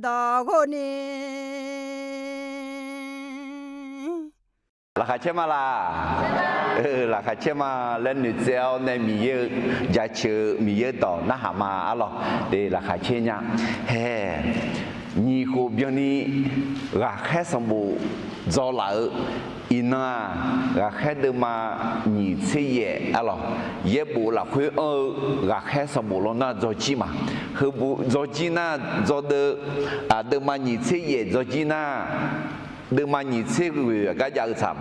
ดอกนี้ราคาเชื่อมาละราคาเชื่อมาเล่นหนึ่งเจ้าในมีเยอะยาเชื่อมีเยอะต่อหน้าหามาอ๋อเดี๋ยวราคาเชื่อเนี่ยเฮ้ยี่หูเบียนี้ราคาสมบูรณ์จอหล่าอินาราคาเดิมมายี่เสียอ๋อเย็บบุหลักคุยราคาสมบูรณ์น่าจอจีมาคือบุจอจีน่าจอเดิมมายี่เสียจอจีน่าเดิมมายี่เสียก็ยากซ้ำ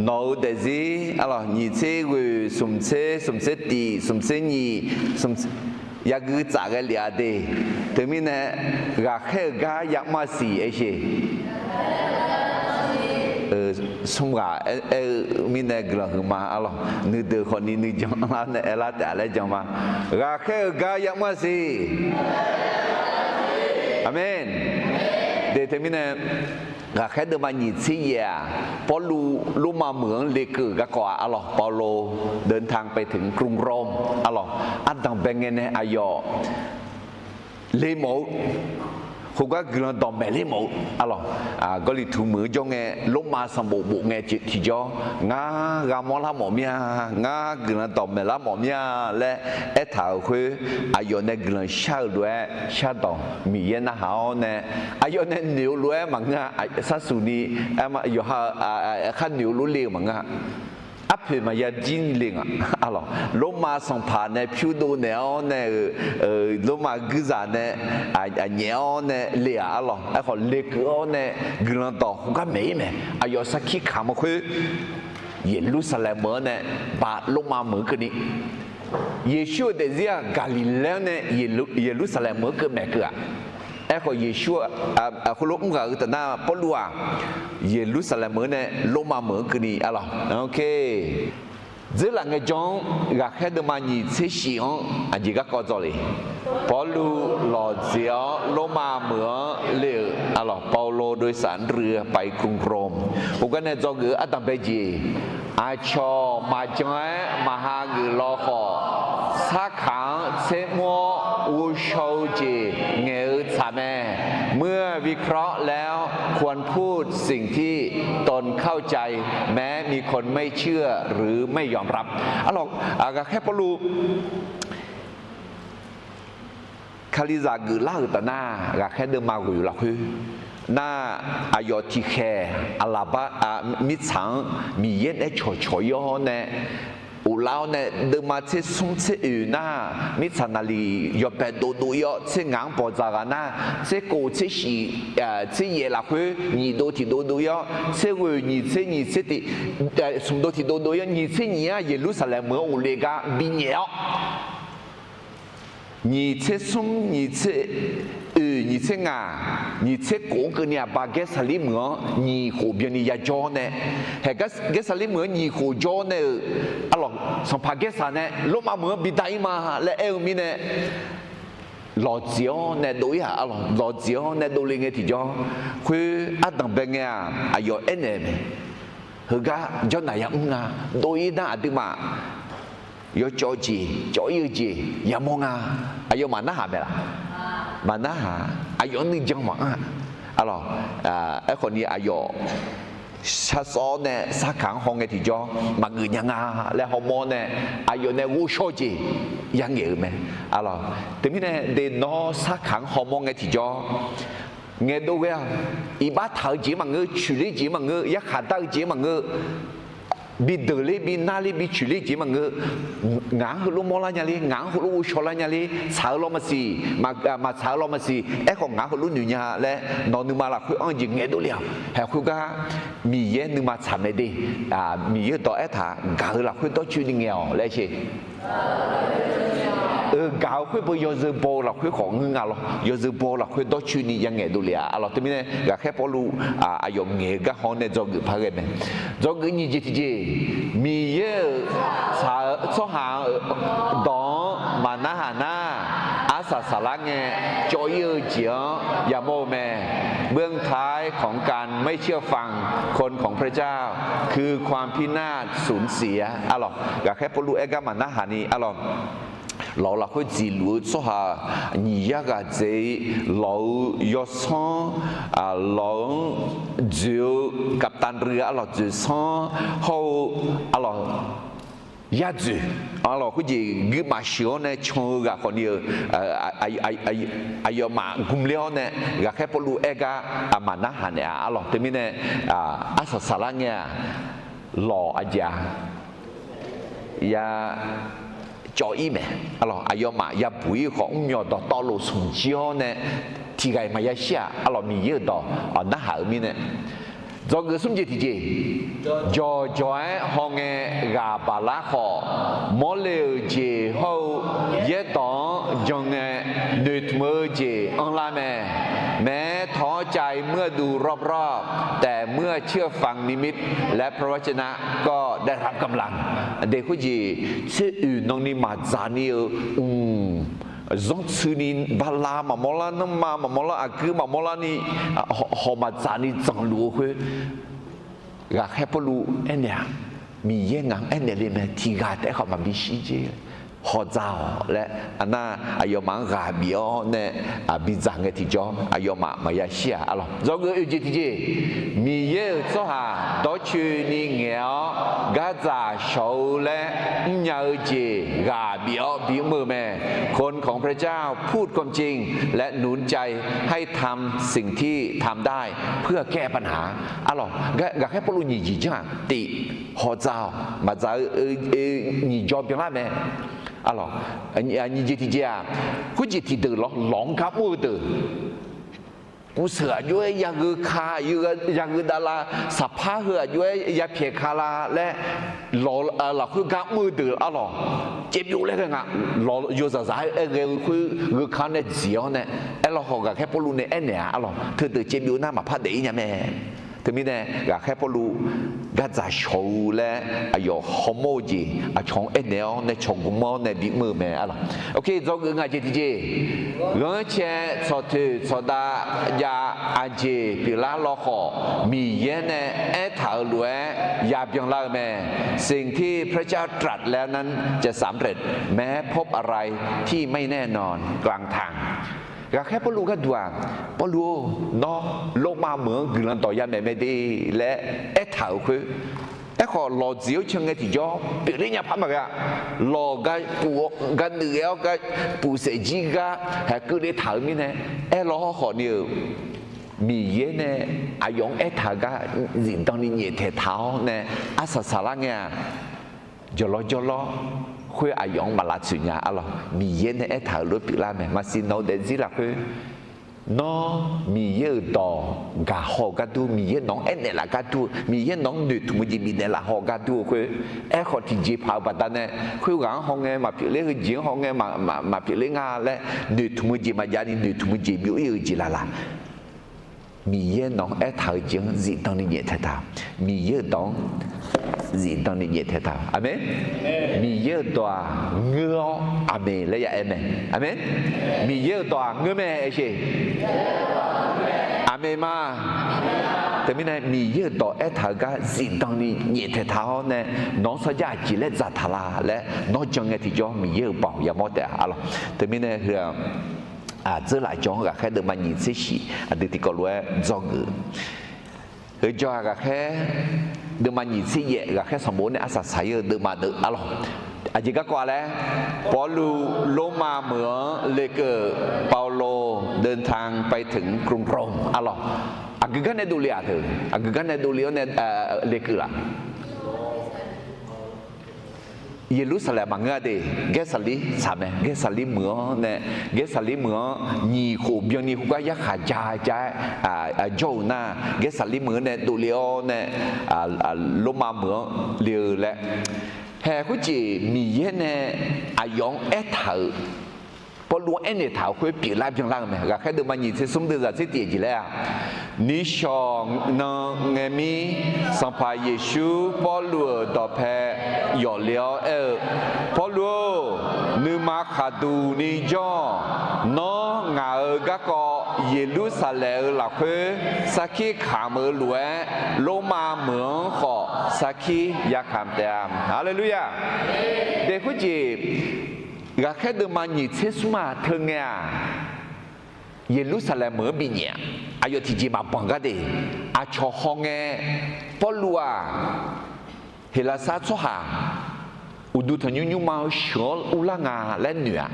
โน้ตเดซี่อ๋อยี่เสียสมเสียดีสมเสียนี่สมอยากจะจากกันเลียดแต่มีเนี่ยราคาก็อยากมาสีเอชสมกับมีเนี่ยกลังมาอ๋อนึกเดือคนนี้นึกจังมาเนี่ยอะไรแต่อะไรจังมาราคาก็อยากมาสีอาเมนเดี๋ยวมีเนี่ยราคาเดิมมาหนีที่แย่พอรู้มาเหมืองเลกือกว่าอ๋อเปาโลเดินทางไปถึงกรุงโรมอ๋ออันดังเป็นไงเนี่ยอายอเลโมเขาก็กลังดอมเบลเลโมอ๋อก็เลยถูมือจงเงล้มมาสมบูรณ์เงจิตที่จ่องากามอลาหมอมีงากลังดอมเบลาหมอมีและถ้าคืออายอเนี่ยกลังชาด้วยชาดองมีเย็นนะฮะเนี่ยอายอเนี่ยเหนียวด้วยมังงะสัตว์สุนีมาอยู่ข้าเหนียวรู้เลี้ยงมังงะอัพมายาจินเลี้ยงอ๋อลมมาส่งผ่านเนี่ยผิวดูเนี่ยลมมากึศเนี่ยเนี่ยเนี่ยเลี้ยอ๋อไอ้คนเล็กเนี่ยกลังต่อหุกไม่ไหมอายอสักขี้ขามคือเยรูซาเล็มเนี่ยบาดลมมาเหมือนกันนี่เยซูเดียกาลิเลเนี่ยเยรูซาเล็มก็แม่ก็ไอ้คนเยซูคนลูกมึงก็แต่หน้าพอรู้ว่าเยรูซาเล็มเนี่ยลมมาเหมือนกันนี่อ๋อโอเค这两个钟，我看到嘛，你才想，啊，这个搞错了。保罗老子罗马เมืองเลี้ยอ๋อเปาโลโดยสารเรือไปกรุงโรมพวกนั้นจอกืออัตตาเบจีอาชอมาจอยมหากือลอขอสักขังเสมัวอุโชจีเงือสามเมื่อวิเคราะห์แล้วควรพูดสิ่งที่ตนเข้าใจแม้มีคนไม่เชื่อหรือไม่ยอมรับอ๋อก็แค่ปลูคาลิซากือล่าตาหน้าก็แค่เดิมมาอยู่หลักคือหน้าอายอติแคอาลาบะมิสังมีเย็นไอโฉยย้อนเนี่ยอุลาวเนี่ยเดิมมาเชื่อส่งเชื่ออยู่หน้ามิสันนาลียอแบบดูยอเชื่องานปอจากกันนะเชื่อกูเชื่อสีเชื่อเยล่ะคือนี่ดูยอเชื่อว่านี่เชื่อที่สมดูที่ดูยอนี่เชื่อนี่เยรูซาเล็มเมืองอุเลกาบิเนีย你这送你这你这啊，你这个个呢，把给萨利姆你后边你也做呢，还给萨利姆你后做呢，啊咯，从帕给萨呢，罗马姆比大嘛，来后面呢，老焦呢都呀，啊咯，老焦呢都另个地方，佢啊当兵啊，啊有 N 呢，佢家就那样啊，都一那的嘛。有交际，交友际，有么啊？还有mana哈没啦？mana哈？还有你讲嘛啊？啊咯，ไอ้คนนี้อายุชัดซ้อนเนี่ยสักครั้งห้องไอ้ที่จ่อมาเงินยังอ่ะแล้วฮอร์โมนเนี่ยอายุเนี่ยวูชอจียังเยอะไหมอ่ะ咯แต่พี่เนี่ยเดนอสักครั้งฮอร์โมนไอ้ที่จ่อเงี้ยดูว่าอีบ้าเท้าจีมังเงือชุลิจีมังเงือยักษ์ขาดตาจีมังเงือบิดเลยบินาลีบิชุลีจีมังเงงานหุ่นมอลาญาลีงานหุ่นอุชลาญาลีสาวลมาสีมาสาวลมาสีไอ้ของงานหุ่นหนุ่ยาและนอนนึมาละคุยอ้อนยิงเงี้ยดูเลี้ยวแห่คุยก็มีเยนึมาทำไม่ดีมีเยต่อไอ้ถากาละคุยต่อชื่อเงี้ยเลยใช่กาวคุยไปยอซึโบละคุยของเงาหรอยอซึโบละคุยต่อชื่อนี้ยังเงี้ยดูเลี้ยอะไรที่มีเนี่ยก็แค่พอรู้อายุเงี้ยก็ห้องเนี่ยจอกือพากันเนี่ยจอกือนี่จีจีมีเยอะสาสหาดองมานาหานาอาสาสาระเงี้ยจอยเยอะเจี๋ยอย่าโมแม่เบื้องท้ายของการไม่เชื่อฟังคนของพระเจ้าคือความพินาศสูญเสียอะหรอก็แค่พอรู้เอกามานาหานีอะหรอ老了会记录说下你一个在老药厂老就กัปตันเรือเราจะสอนเขาเรายาจูเราคุยกี่มาเชียวเนี่ยชงกับคนเดียวอายมากุมเลี้ยวเนี่ยกับแค่ปลูเอกามานะฮันเนี่ยเราแต่ไม่เนี่ยอาศัยสาระเนี่ยหล่ออาจารย์ยาจอยไหมเราอายมายาบุยของมีต่อตลอดส่งเชียวเนี่ยที่ไงมายาเสียเรามีเยอะต่อน่าหามีเนี่ยจอเกิดสมจิตที่จอจอยห้องกาบาลาขอมอเลเจเขาเยต่อจงนึกมือเจอังลาแม้ท้อใจเมื่อดูรอบๆแต่เมื่อเชื่อฟังนิมิตและพระวจนะก็ได้รับกำลังเด็กผู้หญิงชื่ออื่นน้องนี่มาจานีzongsunin bala mamola nama mamola aku mamola ni homatzani zanglu hui gak hepulu enya mi yengang enya lima tiga teh kau mami siji họ giàu lẽ anh ayo mang gà bió nè bizang cái thì cho ayo mà ya xia alo do người yêu gì thì gì mi ye cho hà đó chuyện ni nghèo gà già sầu lẽ nhờ gì gà bió biếuมือแม่คนของพระเจ้าพูดความจริงและหนุนใจให้ทำสิ่งที่ทำได้เพื่อแก้ปัญหาalo gàแค่ปลุยgì chứติhọ giàu mà giàu nhị cho tiếng lại mẹ alors anh gì thì à cứ gì thì từ nó lỏng khắp môi từกูเสือด้วยยากือคาอยากือดาราสัพพะเหือด้วยยาเพียคาลาและเราคือกับมือตื่นอ๋อเจ็บอยู่เลยกันอ่ะเราอยู่สายคือเขาเนี่ยเสียวเนี่ยเราหอกกับแค่ปลุเนี่ยเนี่ยอ๋อเธอตื่นเจ็บอยู่หน้ามาพัดเดี๋ยวเนี่ยแม่ถึงมีเนี่ยกับแค่ปลุก็จะโชว์และอายุฮอร์โมจีชงเนี่ยในชงกุมอในบิ๊กมือแม่อ๋อโอเคจงงานเจดีเจเรื่องเช่สอดถือสอดายาอาเจปิลาลอขอมีเย็นเนี่ยถาหลวยยาเพียงเล่าแม่สิ่งที่พระเจ้าตรัสแล้วนั้นจะสำเร็จแม้พบอะไรที่ไม่แน่นอนกลางทางก็แค่ปลูกกันด่วนปลูกเนาะลงมาเหมือนกลั่นต่อยาแม่ไม่ดีและถาคือขอหล่อเสียวเชิงไงที่จ่อเปลี่ยนเนี่ยพันมากะหล่อกันปูกันเหนือกันปูเสจีกันให้กูได้ถามมิเนี่ยหล่อขอเนี่ยมีเยเนี่ยอายุถากันสิ่งตอนนี้เนี่ยเท้าเนี่ยอาศัยสาระเนี่ยจลอคุยอายุมาลาสุญญาอะไรมีเยเนี่ยถาลุปิลาแม่มาสิโนเดซิละคือน้องมีเยอะต่อกาหอกัดูมีเยอะน้องเนี่ยละกัดูมีเยอะน้องหนุดมุจิมีเนี่ยละหอกัดูคือขอที่จีพาวปัตตาเนี่ยคือหลังห้องเงี้ยมาพิเล่คือจีห้องเงี้ยมาพิเล่งาและหนุดมุจิมาญาติหนุดมุจิมีอยู่จีละมีเยอะน้องถาจีจีตอนนี้เนี่ยท่ามีเยอะน้องจีตอนนี้เนี่ยท่าอเมนมีเยอะตัวเงืออเมนและอย่าอเมนอเมนมีเยอะตัวเงือแม่เอชีอเมนมาแต่ไม่ได้มีเยอะตัวถาก็จีตอนนี้เนี่ยท่าเนี่ยน้องสัญญาจีเล็ดจัตลาและน้องจังเงที่จะมีเยอะเปล่าอย่ามอแต่อะไรแต่ไม่ได้คือ这来讲个开的蛮热气气，对这个路做个，而讲个开的蛮热气热个开什么呢？啥啥有的嘛的，啊咯，这个过来，保罗ลงมาเหมือนเลเกอร์เปาโลเดินทางไปถึงกรุงโรมอ่ะ咯คือกันในดูเลียเถอะคือกันในดูเลียในเลเกอร์ล่ะเยรูซาเล็มเงี้ยดิเกสาลีใช่ไหมเกสาลีเหมือนเนี่ยเกสาลีเหมือนยี่ขูบยังยี่ขูบก็ยักษ์หายใจโจน่าเกสาลีเหมือนเนี่ยดูเลี้ยวเนี่ยลงมาเหมือนเลี้ยวแหละแห่กุจิมีเยเนี่ยอายองเถาพอรู้เนี่ยเถาคุยปีไล่เพียงล่างไหมก็แค่ดูมันยี่สิบสมเด็จสิเตียจีแล้วนิชองนางเงมีสัมภาเยซูพอรู้ต่อแพ้หยอดเลี้ยวพอรู้นึมาขาดูนิจอน้องเงาก็เยรูซาเล็มหลักคือสักขีขามือหลวงลงมาเหมือนขอสักขียาขามเต็มฮาเลลูยาเด็กผู้จี Rakyat demani sesuma tengah Yerusalem binyak ayo tiji mapang gade acho honge polua helasa soha udu tanyu mau shol ulanga lenua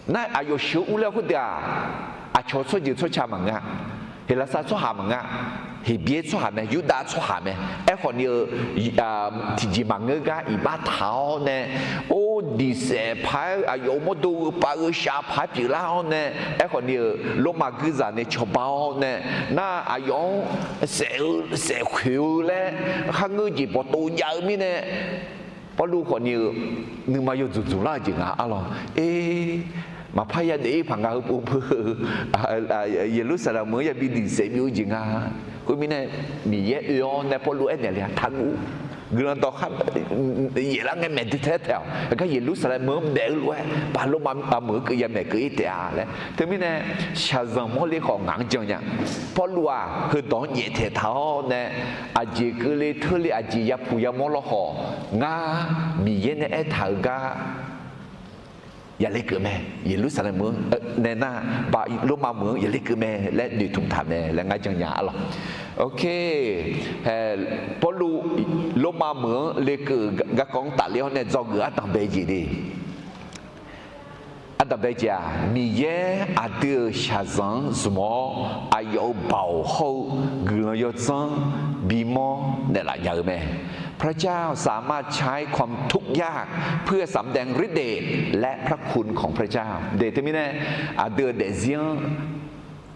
na ayo shol ula kuda acho soji socha manga helasa soha manga hebie soha me yuda soha me ehoni tiji manga ga iba tao ne đi xe phái ayo một đồ ba cái xa phái bị lao nè em còn nhiều lúc mà cứ giờ này cho bao nè na ayo sẽ khuya lẽ hàng người gì bỏ tù nhớ mi nè bỏ lu còn nhiều nhưng mà yêu dù là gì ngã alo mà phải ya để phẳng ngã bù Jerusalem mới ya bị đi xe biểu gì ngã cuối mi nè mi ye yêu nè bỏ lu em nè là thằng Gương to khắp vậy là nghe mẹ thế theo cái gì lúc sau lại mớm để luôn bà lúc mà mở cái em này cứ ít à đấy thế mới nè sao rằng mỗi lấy họ ngang chân nhá bỏ lúa hơi đón nhẹ thể thao nè à chỉ cứ lấy thứ lấy à chỉ yappu ya mỗi lo họ ngã mi yên nè thảo gaอย่าเล็กแม่อย่ารู้สันมือในหน้าบ่ายรู้มามืออย่าเล็กแม่และดูถุงทำแม่และง่ายจังหยาหรอโอเคพอรู้มามือเล็กกะกองตัดเลี้ยวเนี่ยจอเกือตั้งเบจีดีอันดับเบจีมีเย่อาเดือชาซังสมออายุเบาหูเกือยซังบีมอเนี่ยละอย่างแม่พระเจ้าสามารถใช้ความทุกข์ยากเพื่อสำแดงฤทธิ์เดชและพระคุณของพระเจ้าเดชที่มีเนี่ยเดือดเดียง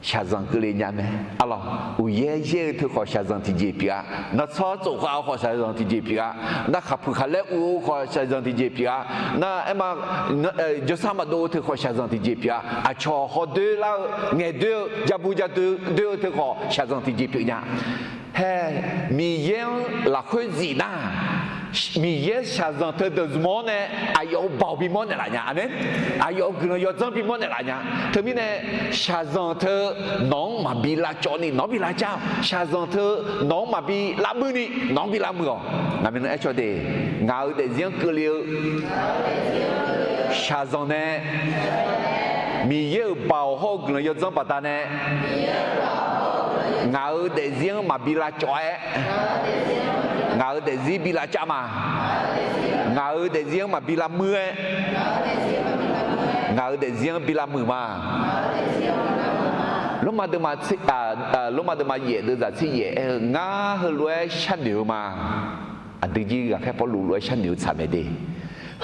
ชาซังก็เลยยังไหมอะไรอุเย่เย่เธอขอชาซังที่เจปีอ่ะนักซ้อจุกเอาขอชาซังที่เจปีอ่ะนักขับผู้ขับเล่อูขอชาซังที่เจปีอ่ะนักมาจะสามารถดูเธอขอชาซังที่เจปีอ่ะอาชอขอเดือดแล้วเงี้ยเดือดจะบูจะเดือดเธอขอชาซังที่เจปีอ่ะมีเยี่ยงหลักคนจีน่ามีเยี่ยงชาซังเธอเดินมองเนี่ยอายุเบาปีมองเนี่ยอะไรเนี่ยอันนี้อายุเกินอายุจังปีมองเนี่ยอะไรเนี่ยเธอมีเนี่ยชาซังเธอน้องมาบีลาจอนี่น้องบีลาเจ้าชาซังเธอน้องมาบีลามือนี่น้องบีลามือนั่นเป็นไอ้ชอเดเงาเดียงเกลียวชาซังเนี่ยมีเยี่ยงเบาห้องเกินอายุจังปัตตาเนี่ยngao để riêng mà bị la chói ngao để riêng bị la chạm mà ngao để riêng mà bị la mưa ngao để riêng bị la mưa mà lúc mà được mà dễ được ra thì dễ ngã hơi lúa chăn nhiều mà anh tự nhiên gặp phải bỏ lúa chăn nhiều chả mấy đi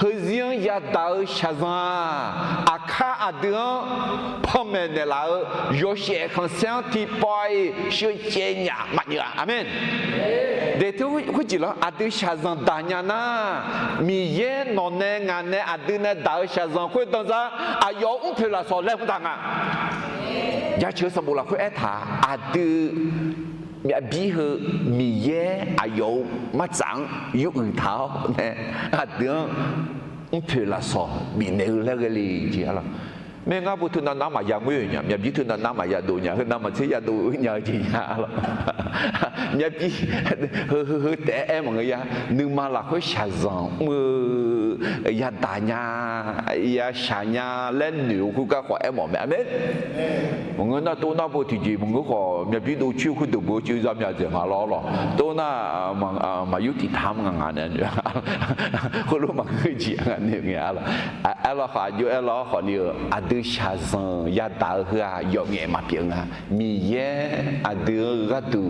hơi riêng ya đào chả ra à khá à đứa phong mền này là yo sẽ không sáng thì bay sự chế nhà mặt nhựa amen để tôi có chỉ là à đứa chả ra đào nhà na mi ye non nè ngàn nè à đứa nè đào chả ra khuyết tông ra à yo cũng phải là sổ lem thằng à ya chưa xong là khuyết thà à đứa mẹ bí hư mi ye ayo mắt sáng yêu người tháo nè à đứa ông phải là sọ bị nêu lên cái gì chứ là mẹ ngã bút thun nằm mà giang nguyên nhỉ mẹ bí thun nằm mà giang đủ nhỉ hơn nằm mà thấy giang đủ nhờ gì nhỉ là mẹ bí hư té em mọi người ya nhưng mà là khối xả giang mưa ya đà nhà ya xả nhà lên nhiều khu các em mọi mẹ biết mọi người nói tôi nói bút thì gì mọi người có mẹ bí đồ chiêu khu đồ bút chiêu ra mẹ gì mà lo tôi nói mà yêu thì tham ngang này khu lúc mà cái gì ngang này nghe là em lo phải yêu em lo phải nhiều đưa cha dân ya đạo hứa dọn nhẹ mà biển à mi ye đưa ra tu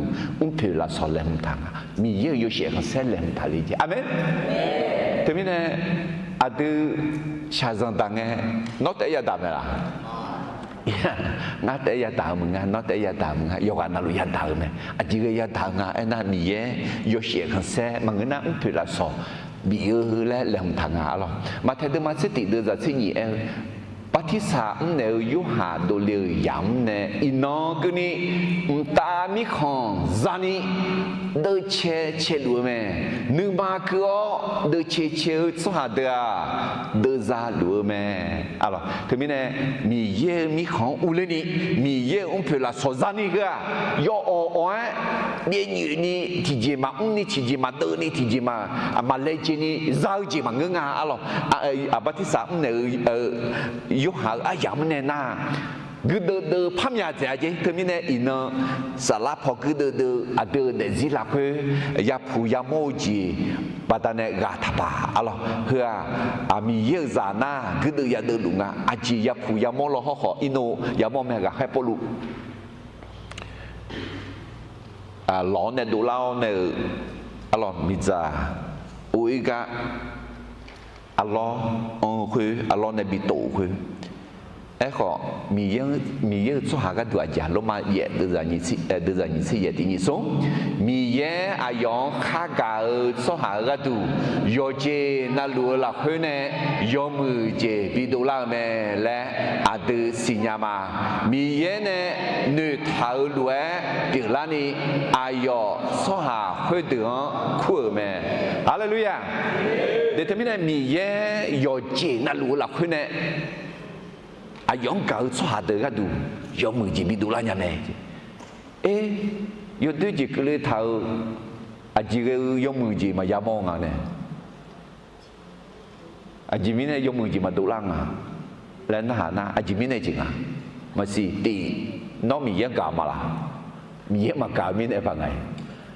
phải là sao làm thằng mi ye yêu sẽ không sẽ làm thằng gì amen thế nên đưa cha dân đằng nghe nó tới ya đạo này là nó tới ya đạo mình nó tới ya đạo mình yêu anh nào ya đạo này chỉ cái ya đạo nghe anh na mi ye yêu sẽ không sẽ mà người nào cũng phải là sao bị yêu là làm thằng à lo mà theo tôi mà sẽ tự đưa ra suy nghĩ emปฏิสามเนยยุหาดูเลียยำเนอินอกุนีตามิคอนจานีเดเชลูเมนึกมาคือเดเชสหาเดอเดจ ça le mais alors terminé mi khon ou le ni mi on peut la sozani ga yo o bien ni ti ma ni ti ma de ni ti ma ma le ni zao ji ma nga alors abatisa ne yo ha ayam ne na cứ đơ phàm nhà trẻ chứ thế mình này ino sa la phò cứ đơ đơ để gì là cứ ya phu ya mô gì bà ta này gà thà bà alo hừa mi yêu già na cứ đơ ya đơ đúng à chỉ ya phu ya mô lo họ ino ya mô mẹ gà hay polu lọ này đủ lao này alo mi già ui gà alo khuy alo này bị tổ khuy họ mi yêu số hàng cái tuổi già lúc mà dễ đưa ra những sự dễ thì như số mi yêu ayong khác cả số hàng cái tuổi yo chế na lúa là hơi nè yo mười chế bị đổ la mẹ lẽ từ sinh nhà mà mi yêu nè nữ thảo lúa tiếng là ni ayo số hàng hơi tưởng khử mẹ Hallelujah để thế này mi yêu yo chế na lúa là hơi nè ayong kau soha de gadu yo mu ji bi dula nya ne yo de ji kle thau ji ge yo mu ji ma ya mo nga ne ji mi ne yo mu ji ma dula nga len ha na ji mi ne ji nga ma si ti no mi ya ga ma la mi ya ma ga mi ne pa ngai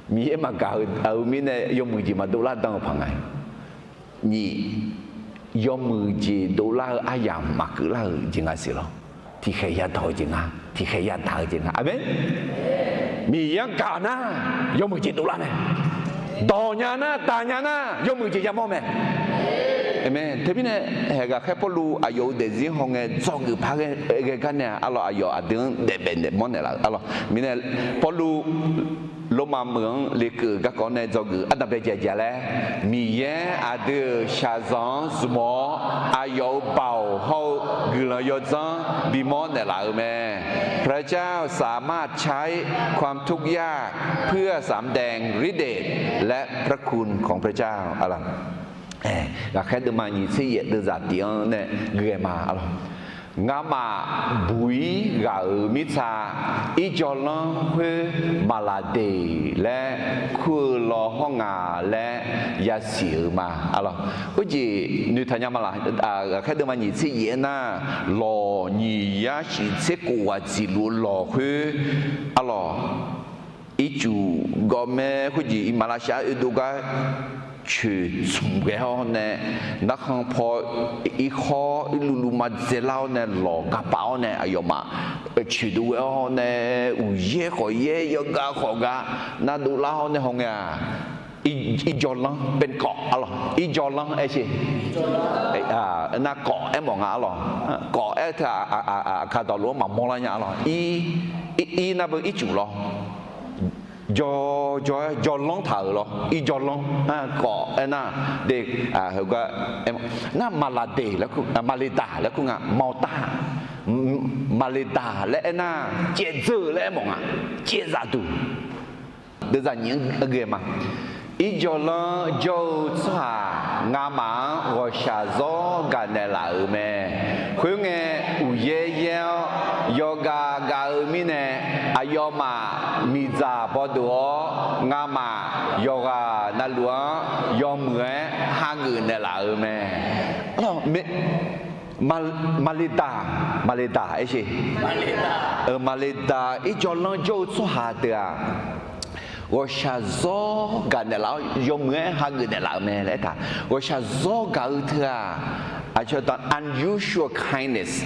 mi ya ma ga mi ne yo mu ji ma dula dang pa ngai ni yo mu ji đô la ayam mà cứ là chừng ai xí lo thì khai ya thôi chừng à thì khai ya thở chừng à amen mi yang cả na yo mu ji đô la này đò nhà na ta nhà na yo mu ji ya mo mẹ amen thế này hệ cái khai polu ayo để riêng hong nghe cho người phá cái này alo ayo adeng để bên để món này là alo mi này polu lúc mà mượn lịch cử các con này cho người ăn đặc biệt gì là mi ye adu shazon sumo ayo bảo hậu người là yo zong bị món này là mẹ พระเจ้าสามารถใช้ความทุกข์ยากเพื่อสำแดงฤทธิ์เดชและพระคุณของพระเจ้าอะไรlà khai được mà nhìn thấy được giả tiếng này người mà ngã mà bùi gạo mít sa ít cho nó hơi mà là để lẽ khơi lo hoang ngà lẽ ya xỉu mà cái gì như thế mà là khai được mà nhìn thấy vậy na lo nhì ya chỉ sẽ qua chỉ luôn lo hơi ít chú gom cái gì Malaysia ở đâu cái chuyện chung cái họ này nó không phải ít khó ít lulu mà dễ lao này lò cá bao này ai mà chuyện đuôi họ này uế khỏi uế yoga khỏi ga na đu lao này không à ít giọt lắm bên cọ ít giọt lắm ấy chứ na cọ em bảo ngã cọ ấy thì cả tàu lúa mà mua lại nhá ít na bên ít chủ lo do long thở lo y do long cọ na để hồi qua em na malade là cũng maleta là cũng màu ta maleta là na chế dư là em à chế giả đủ đưa ra những người mà ít do lo do xa ngã mà gọi xa gió cả này là ở mẹ khuyên nghe uye yeo yoga ga ở mi nè ayo mà mi già bỏ đũa ngã mà yoga na lúa yo mưa hai người này là ở mẹ Maleta ấy gì Maleta ít cho lo do xa được我下做干的老用个哈个的老咩来ta我下做搞的啊就当 unusual kindness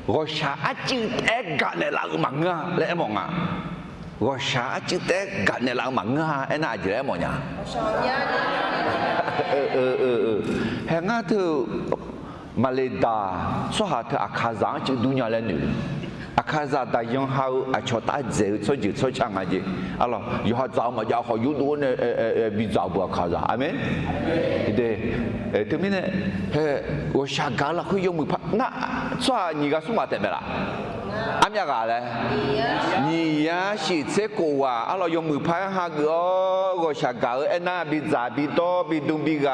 我下就得干的老忙啊来么啊我下就得干的老忙啊哎那就来么呀hàng ngã thứ Malaysia số hạt thứ Akaza chứ dunia lên nữa Akaza đại dương hậu cho ta dễ cho chữ cho chẳng ai gì, alo, yêu họ giàu mà giàu họ yêu đuôi này bị giàu bữa Akaza, amen. Thế, thế mình này, tôi sáng cả là tôi yêu mực phát, na, sao người ta số mà thế này là, 阿咩个嘞？你呀是这个啊，阿拉用มือ拍下个个下个，那比咋比多比东比个，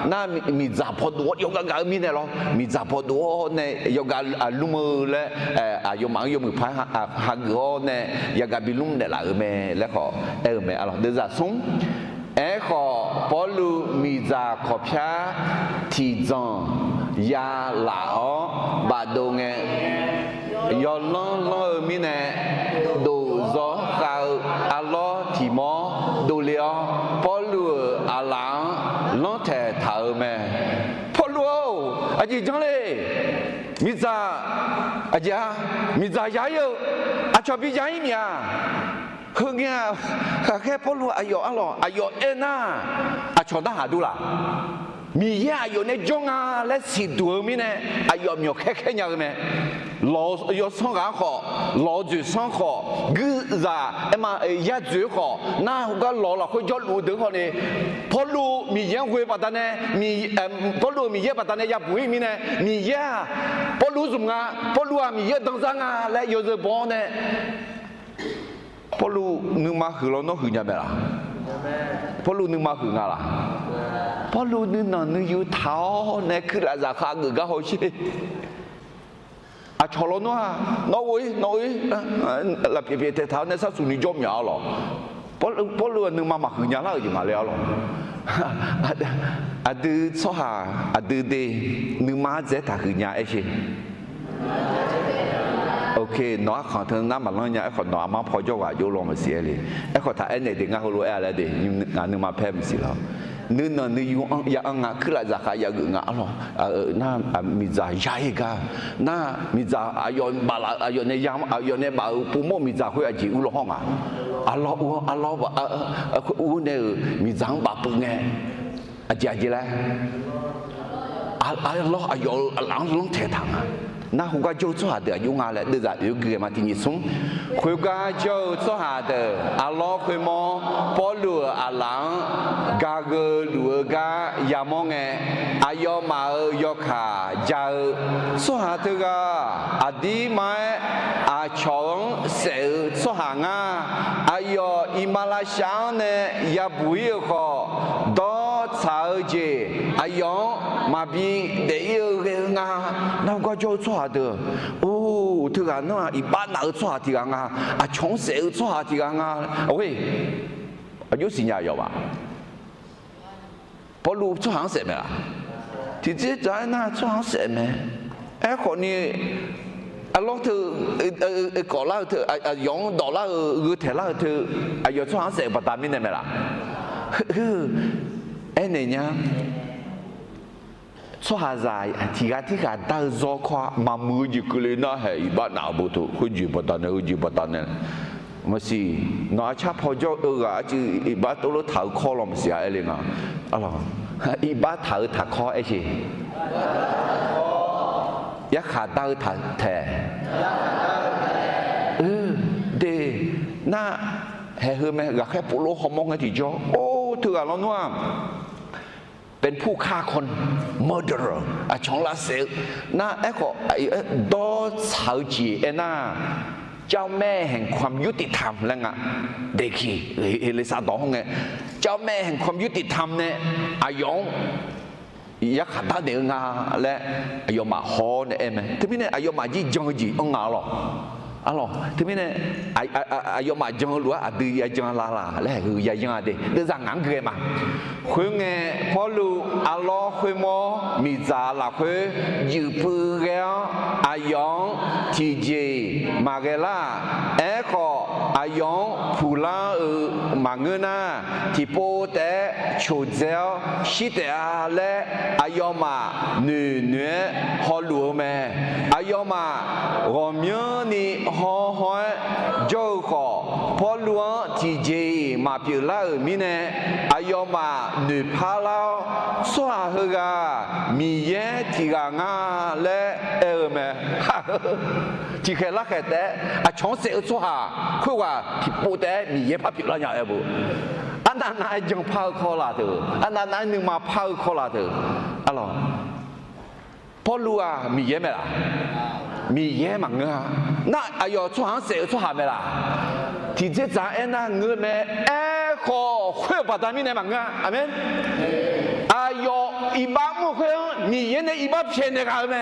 那比咋破多有个米呢咯，比咋破多呢有个路มือ嘞，用忙用มือ拍下个呢，有个比路呢啦咩，แล้วก็咩阿拉เดี๋ยวจะส่งขอพอลูมีจะขอพิาที่จังยาลาอบาดงยอลองมีเนดูซอขาวอัลลอที่มอดูเลียวพอลูอาลังลองแท้เท่าแม่พอลูอาจีจังเลยมีจะอาจารย์มีจะยาเยอะอาชอบพี่ยาอีเมียคือเงี้ยแค่พอรู้อายุน่าอาชอบทหารดูล่ะมีเยอะอายุในจงอาและสิตัวมีเนี่ยอายุมีแค่ยังไงรออายุสองกันขอรอจุดสองขอกูจะมาอยากจุดขอน่าก็รอละคุยจะรู้ถึงคนนี้พอรู้มีเยอะคุยปัตตานีมีพอรู้มีเยอะปัตตานีอยากคุยมีเนี่ยมีเยอะพอรู้สมงาพอรู้มีเยอะตั้งสังอาและ有时帮เนี่ยพอลูนึกมาหือเราต้องหือยังไงล่ะพอลูนึกมาหือไงล่ะพอลูนึกนึกอยู่เท้าเนี่ยคืออะไรจะขาเงือกเขาใช่อาชอเราเนาะน้อยแล้วเพียเท้าเนี่ยสักส่วนนี้จมยาวหรอพอลูนึกมาหือยังแล้วอยู่มาแล้วหรอดูซ้อหาดูดีนึกมาเจ๊ถ้าหือยังไอ้ใช่โอเคน้องขอเธอน้ำมันร้อนเนี่ยไอ้คนน้องมาพอจะว่าโยลงมาเสียเลยไอ้คนถ้าไอ้เนี่ยเด็กงานเขารู้อะไรเด็กงานนึกมาแพ้ไม่สิแล้วนึกอยู่อย่างงานคืออะไรจะขายอย่างงานหรอน่ามีจ่ายใหญ่กันน่ามีจ่ายอายุบาลอายุในยามอายุในบ่าวปุ่มมีจ่ายคุยอาจีอุลห้องอ่ะอัลลอฮ์ว่าอูเนี่ยมีจ่ายบ่าวปุ่มไงอาจีแล้วอัลลอฮ์อายุหลังลงเทถังอ่ะ那胡个就做下的，用下来，对咋有个嘛？听你说，胡个就做下的，阿拉会么？保罗阿郎，家个路个亚蒙诶，阿要马尔要卡家做下的个，阿弟买阿强手做下啊，阿要伊马拉香呢也不要好，到草节阿要马比得有个啊，那个就做。的哦，这个那一般哪个做这个啊？啊，从小做这个啊？喂，有新加有吧？不如做行什么啦？直接在那做行什么？哎，可你啊，老头搞老头用到老个铁老头要做行什么大面的没啦？哎，你呢？做下在ที่การตั้งโจขวามามือจีกุเลน่าเหยบ้านหนาวบุตรหุ่นจีบัตตันหุ่นจีบัตตันเนี่ยมาสิน้าชาพอจะจีอีบ้านตัวรถถ่ายคอลมเสียเองอ่ะอะไรอีบ้านถ่ายคอไอ้สิยักษ์ขาตั้งถ่ายแท้เดน่าเฮ้ยแม่ก็แค่ปุโรหอมองกันที่จ่อโอ้ถืออะไรนู้นเป็นผู้ฆ่าคน murderer ชงลาเซลน่าไอ้ก็ดอชาวจีน่าเจ้าแม่แห่งความยุติธรรมแล้วไงเด็กขี้เอลิซาดองไงเจ้าแม่แห่งความยุติธรรมเนี่ยอายองยักษ์ตาเดืองาและอายมาฮอเนี่ยเอ็มที่นี่อายมาจีจงจีงาหรอalors thế nên ayo mà jong lúa adu ya jong la la le hu ya jong ade de za ngang ge ma khue nge pho lu alo khue mo mi za la khue yu pu ge ayong ti ji ma ge la e kho ayong pu la ma nge na ti po de chu zeo shi de a le ayo ma nu ho lu me ayo ma ro myo ni họ hỏi dâu khó phó lúa chỉ gì mà biểu la mi nè ayo mà nữ phá lao xóa hơ ga mi ye thì ga nga lẽ mẹ chỉ khi lắc cái té chọn sẽ xóa khôi qua thì bố té mi ye phá biểu la nhà bố anh ta nói dùng phá khó là thôi anh ta nói nhưng mà phá khó là thôi alo phó lúa mi ye mẹ là mi ye mà nga 那哎呦，出行谁出下面啦？提这咱哎那我们哎好会把咱们来嘛啊，阿门。哎呦，一把木会，你原来一把骗的干没？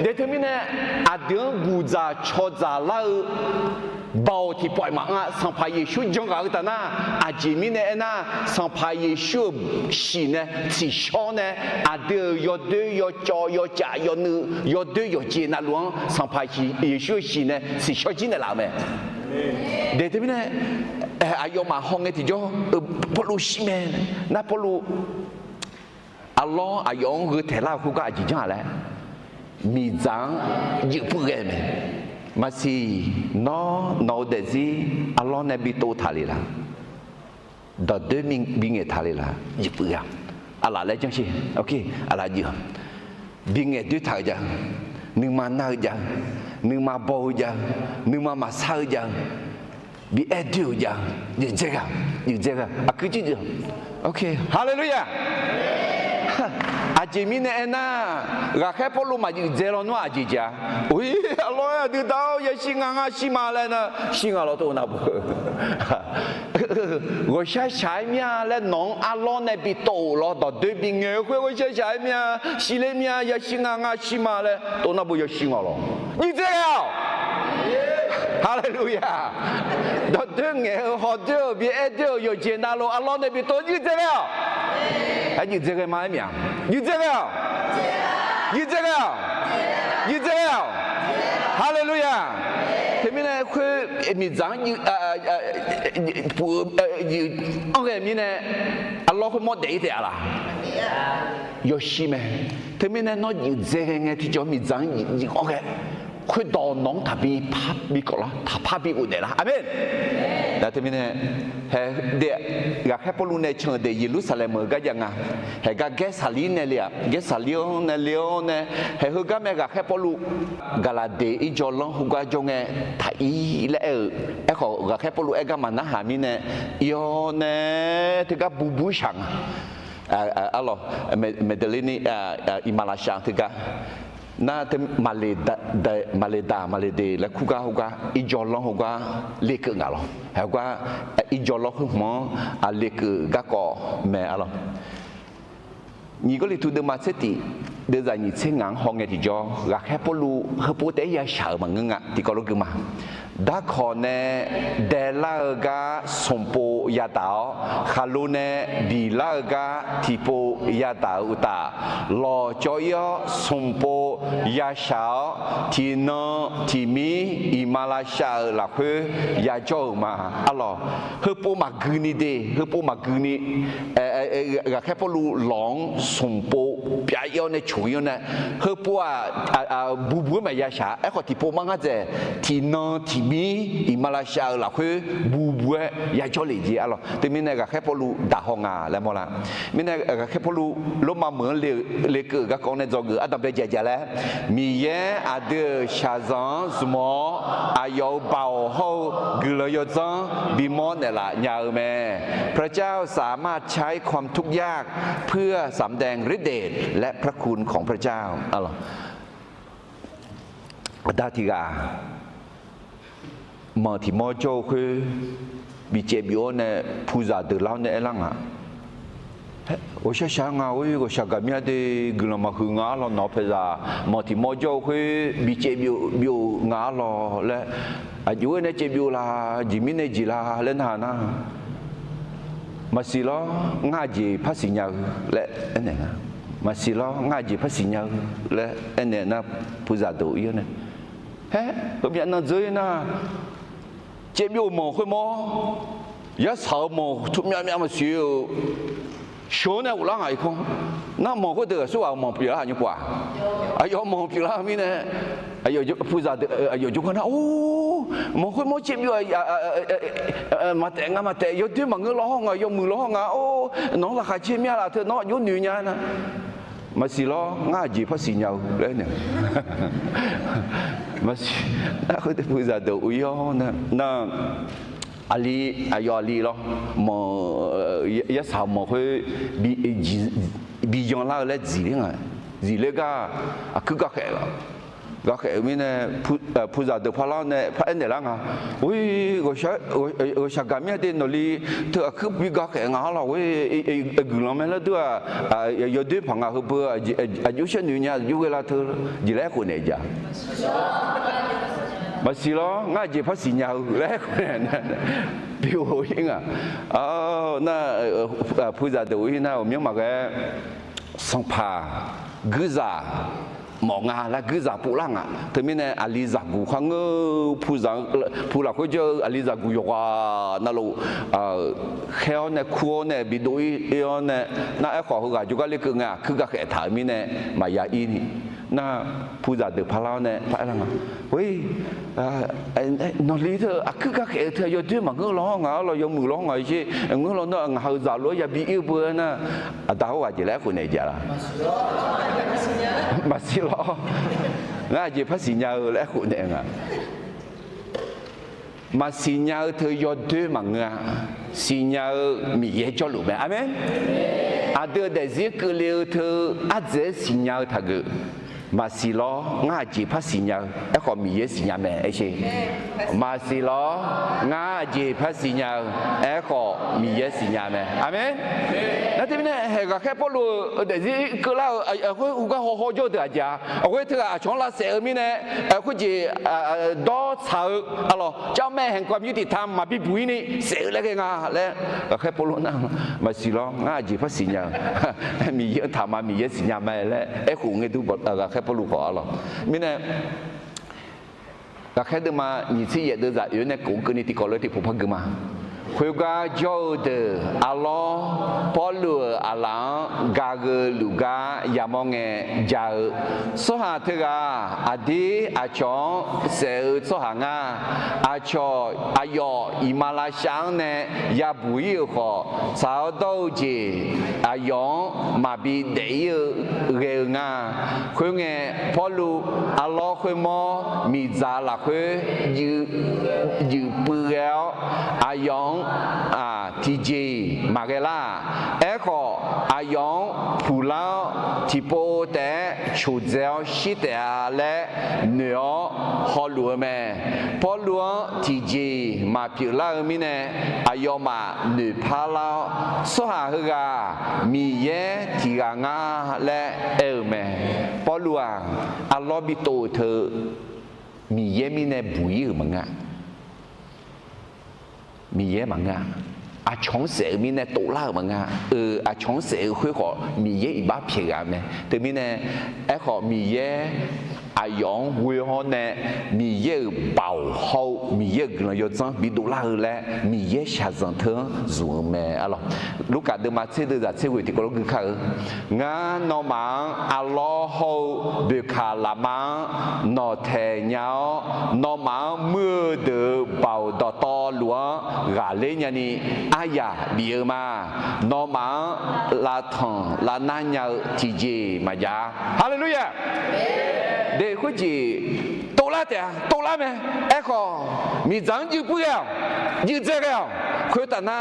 你他们呢？阿丁古扎敲扎拉。bao thì bội mạng á sang phải Giêsu trong cái ta na à chỉ mình này na sang phải Giêsu xí này chỉ cho này à đưa cho yo trả yo nữ yo đưa yo chia na luôn sang phải Giêsu xí này chỉ cho chính là làm mẹ để thế này à yo mà hong cái thì cho polu xí mẹ na polu Allah à yo người thể lao khu cái gì chẳng là mi giang dự phụ cái mẹ masih no dezi Allah nabi tu thali la da de binge thali la jipu ya ala la jang si okey ala ji binge du thai ja ning ma na ja ning ma bo ja ning ma sa ja bi edu ja ni jaga aku ji okey hallelujah aji mine ena ga khe polu ma ji zero no aji ja ui Allah ya tao ya singa sima le na singa lo to na bu wo sha sha mia le nong Allah ne bi to lo do de bi nge hui wo sha sha mia si le mia ya singa sima le to na bu ya singa lo ni这样哈利路亚do de nge ho de bi e de yo je na lo Allah ne bi to ni这样哎，你这个嘛名？你这个，哈利路亚！他们呢会米长你不，OK米呢，阿拉会莫得一点啦，有戏没？他们呢，那你这个呢，就叫米长你 OK。佢當農特別怕美國啦，他怕美國的啦，阿門。但係呢，係啲個喺波魯呢唱的耶路撒冷個樣啊，係個嘅撒利呢咧，嘅撒利呢了呢，係佢個咩個喺波魯個啦地一座浪佢個種嘅太咧，一個個喺波魯一個萬那下面呢，有呢，啲個布布上，Allah Medellin Imalasya啲個。那的马来的，来苦个一家人苦个列个个咯，还个一家人苦么啊列个个咩啊咯？你个里头的马车的，的在你车硬行嘅地方，个还不如还不得也少嘛个啊，地个路个嘛。dah kone delaga sompo yatao halune dilaga tipo yatao ta lo joyo sompo yashao tino timi imalasha la hu ya jo ma alo hepo maguni de hepo maguni ga kepo lu long sompo pya yo ne chuyo ne hepo bubu ma yasha e ko tipo manga je tino mi Malaysia là khu bubu ya cho lì gì alo, thì mình này cái polu đa hong à, là mò là, mình này cái polu lúc mà mở lề cửa các con này do người Adam đây dạy là, mi ye ada shazan semua ayo bao ho gula yo zang bimon này là nhờ mẹ, พระเจ้าสามารถใช้ความทุกข์ยากเพื่อสำแดงฤทธิ์เดชและพระคุณของพระเจ้าอะไรดาติกาmà thì mọi chỗ khi bị chế biểu này phụ gia từ lâu này lăng à, ôi sao sáng à, ôi có sao cái thì người mà hưởng ngã lo nó phải ra, mà thì mọi chỗ khi bị chế biểu ngã lo là, chú này chế biểu là gì mình này gì là lên hà na, mà xí lo ngã gì phát sinh nhau là anh này, mà xí lo ngã gì phát sinh nhau là anh này na phụ gia tổ yêu này, hết, hôm nay nó dưới na chế biểu mồ khơi mồ, giá sáu mồ chụp nhau mà xíu, số này cũng là ngày không, nó mồ có được số mồ biểu là như quả, ayo mồ biểu là mi này, ayo phụ gia ayo chụp con ô, mồ khơi mồ chế biểu mà tệ, yo thứ mà ngứa lo hông à, yo mưa lo hông à, ô, nó là khai chế mi là thôi, nó yo nữ nha nè. mà xí lo ngã gì phát xí nhau đấy nè mà đã có thể bây giờ đầu yêu nè ali ayo ali lo mà ya sao mà hơi bị dọn lại là gì đấy à gì đấy cả cứ cái ก็แค่มีเนี่ยผู้จ่าเดือดพลังเนี่ยพระเอ็นเดลังอ่ะอุ้ยก็ชักการมีเดนนลีเธอคือวิก็แค่งาเราอุ้ยกลุ่มนั้นแล้วด้วยยอดด้วยพังอ่ะคือเพื่ออายุเช่นนี้เนี่ยอยู่เวลาเธอจีแรกคนเนี่ยจ้ะมาสิล้อง่ายจีพัศญาแรกคนเนี่ยผิวหิ้งอ่ะน่าผู้จ่าเดือดน่าผมยังมาแค่สังผากึซ่ามองงาและกึซ่าปูลังอ่ะแต่ไม่เนี่ยอลิซากูข้างผู้หลักเขาเจออลิซากูอยู่ว่านั่นลูเขาเนี่ยคัวเนี่ยบิดอยเนี่ยน่าไอ้ขอเขาก็จุกเล็กงาคือก็แค่ถ่ายไม่เนี่ยมายาอีนี่น่าผู้จ่าเดือดพลาวเนี่ยพระอะไรมาเฮ้ยนอลีเธอคือก็แค่เธอยอดด้วยมันก็ร้องอ่ะเรายอมมือร้องไงใช่เงี้ยเราเนี่ยหาจ่าล้อยาบีอีเบอร์น่ะดาวว่าจะแล้วคนไหนจะล่ะมาสิล้อง่ายจะพัศญาแล้วคนไหนอ่ะมาสิญาเธอยอดด้วยมันอ่ะสิญามีเยอะจลุไหมอาเมนเดี๋ยวแต่สิ่งเลี้ยวเธอจะสิญาทักมาสิล้อง่ายจีพัศญาไอ้คนมีเยอะสิญาไหมไอ้เช่มาสิล้อง่ายจีพัศญาไอ้คนมีเยอะสิญาไหมอาเมนนั่นที่นี่เห็นก็แค่พอรู้แต่สิ่งก็แล้วเขาก็หัวโจเดือดจ้าเขาเธอช่วงละเสียมีเนี่ยเขาจีดอเช้าอะไรเจ้าแม่แห่งความยุติธรรมมาพิบุยนี่เสียแล้วกันแล้วแค่พอรู้นั่งมาสิล้อง่ายจีพัศญามีเยอะทำมามีเยอะสิญาไหมแล้วไอ้คนเงี้ยดูบทแค่พอรู้ก่อนหรอมิเนี่ยก็แค่เดินมาหนีที่เยอะเดินจากอยู่ในกลุ่มกันนี่ที่ก่อนเลยที่ผมพักกันมาคุยกันจอดอัลลอฮ์พอลูอัลลังกาเกลูกายามองเงจาสหะเถอะอดีอาชองเสือสหงาอาชออายออิมาลาชังเนี่ยยาบุยขอสาวโตจีอายองมาบีเดียเรงาคุยเงพอลูอัลลอฮ์คุยมอมีจาละคุยยืเปลือยอายองทีเจมาเกล่าเอขออายองผู้เล่าที่โปแต่ชูเจ้าชิตาและเนื้อฮอลลัวแม่พอลัวทีเจมาพิลามิเนอายองมาหนึ่งพาลาสหะกามีเยทีกางาและเอแม่พอลัวอัลลอฮ์บิโตเธอมีเยมิเนบุยมังะมีเยมังะอาชงเสือมีเนี่ยตัวล่ามังะอาชงเสือคุยขอมีเยอีบ้าเพียงไหมแต่มีเนี่ยไอ้ขอมีเยอายองเวฮอนเนี่ยมีเยเป่าเขามีเยกลายจังบิดล่าเลยมีเยชาจังเถอะจูงแม่อะไรลูกกาเดิมมาเชื่อจะเชื่อวิธีก็รู้คือเขางานนอมังอัลลอฮ์เดือขาลามังนอเทียนอมังเมื่อเดือเป่าดอตอหลวงกาเลญนี่อายาเบียมานอมังลาทองลานันยาทีเจมาจาฮาเลลูยาเด็กคนจีโตแล้วแต่โตแล้วไหมไอ้ข้อมีจังยืดเปล่ายืดเจ้าเปล่าคุยแต่หน้า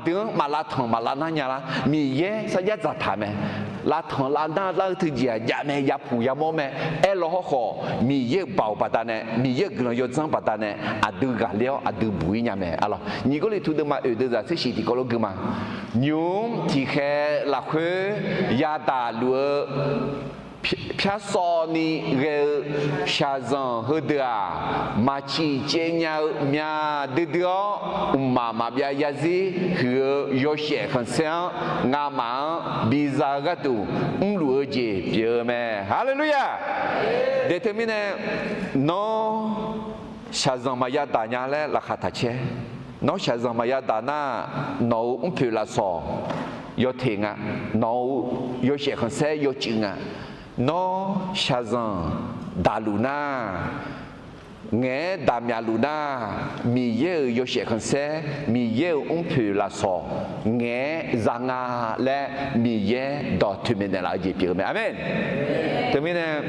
เดือมาลาทองมาลานันยาละมีเยสัญญาจะทำไหมลาทองลาหน้าลาถึงเจียยาแม่ยาผู้ยามแม่ไอ้ล้อข้อมีเยเบาปัตตาเนี่ยมีเยกลอยจังปัตตาเนี่ยดูกาเลี้ยวดูบุยเนี่ยแม่อะไรนี่ก็เลยทุกเดือนมาเดือนจะสิ่งที่ก็รู้กันมายุ่งที่แค่ละคุยยาตาลัวพิษสอนีเรชาซังฮดามาชีเจเนียมีเดือดมาเบียยาซีคือยอเชขันเซียงามังบิซากตูลัวเจเปียแม่ฮาเลลูยาเดทมิเนโนชาซังมายาตาญาเลละคาตาเชโนชาซังมายาตานาโนพิลาซอยอเทงะโนยอเชขันเซียยอจิงะno shazan daluna nghe damia luna mi ye yo she kan se mi ye on peut la so nghe zanga le mi ye do tu mena la ji pi amen termine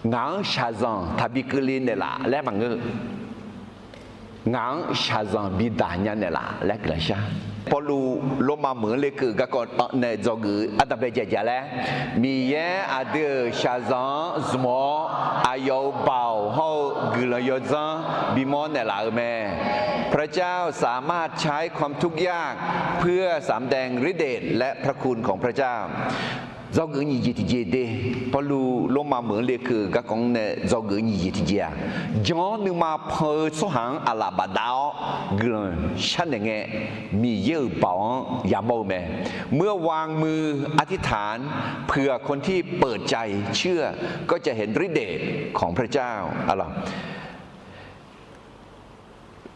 ngang shazan tabi kelin la le mang ngang xa rằng bị đá nhà này là lẽ cái saoพอรู้ลมมาเหมือนเลยคือก็ก่อนในจอกืออัตเบจจะแล้วมีแย่อาเดชาซังสมออายอเบาเฮากือเลยจังบิมอนในหลายแม่พระเจ้าสามารถใช้ความทุกข์ยากเพื่อสำแดงฤทธิ์เดชและพระคุณของพระเจ้าdo người nhị gì thì gì bao lu lô mà mượn liệt cử các con này do người nhị gì thì gì à gió nhưng mà phơi số hàng à là bà đào người sáng này ngheมีเยอะเปล่าอย่าโมแม่เมื่อวางมืออธิษฐานเพื่อคนที่เปิดใจเชื่อก็จะเห็นฤทธิ์เดชของพระเจ้าอะไร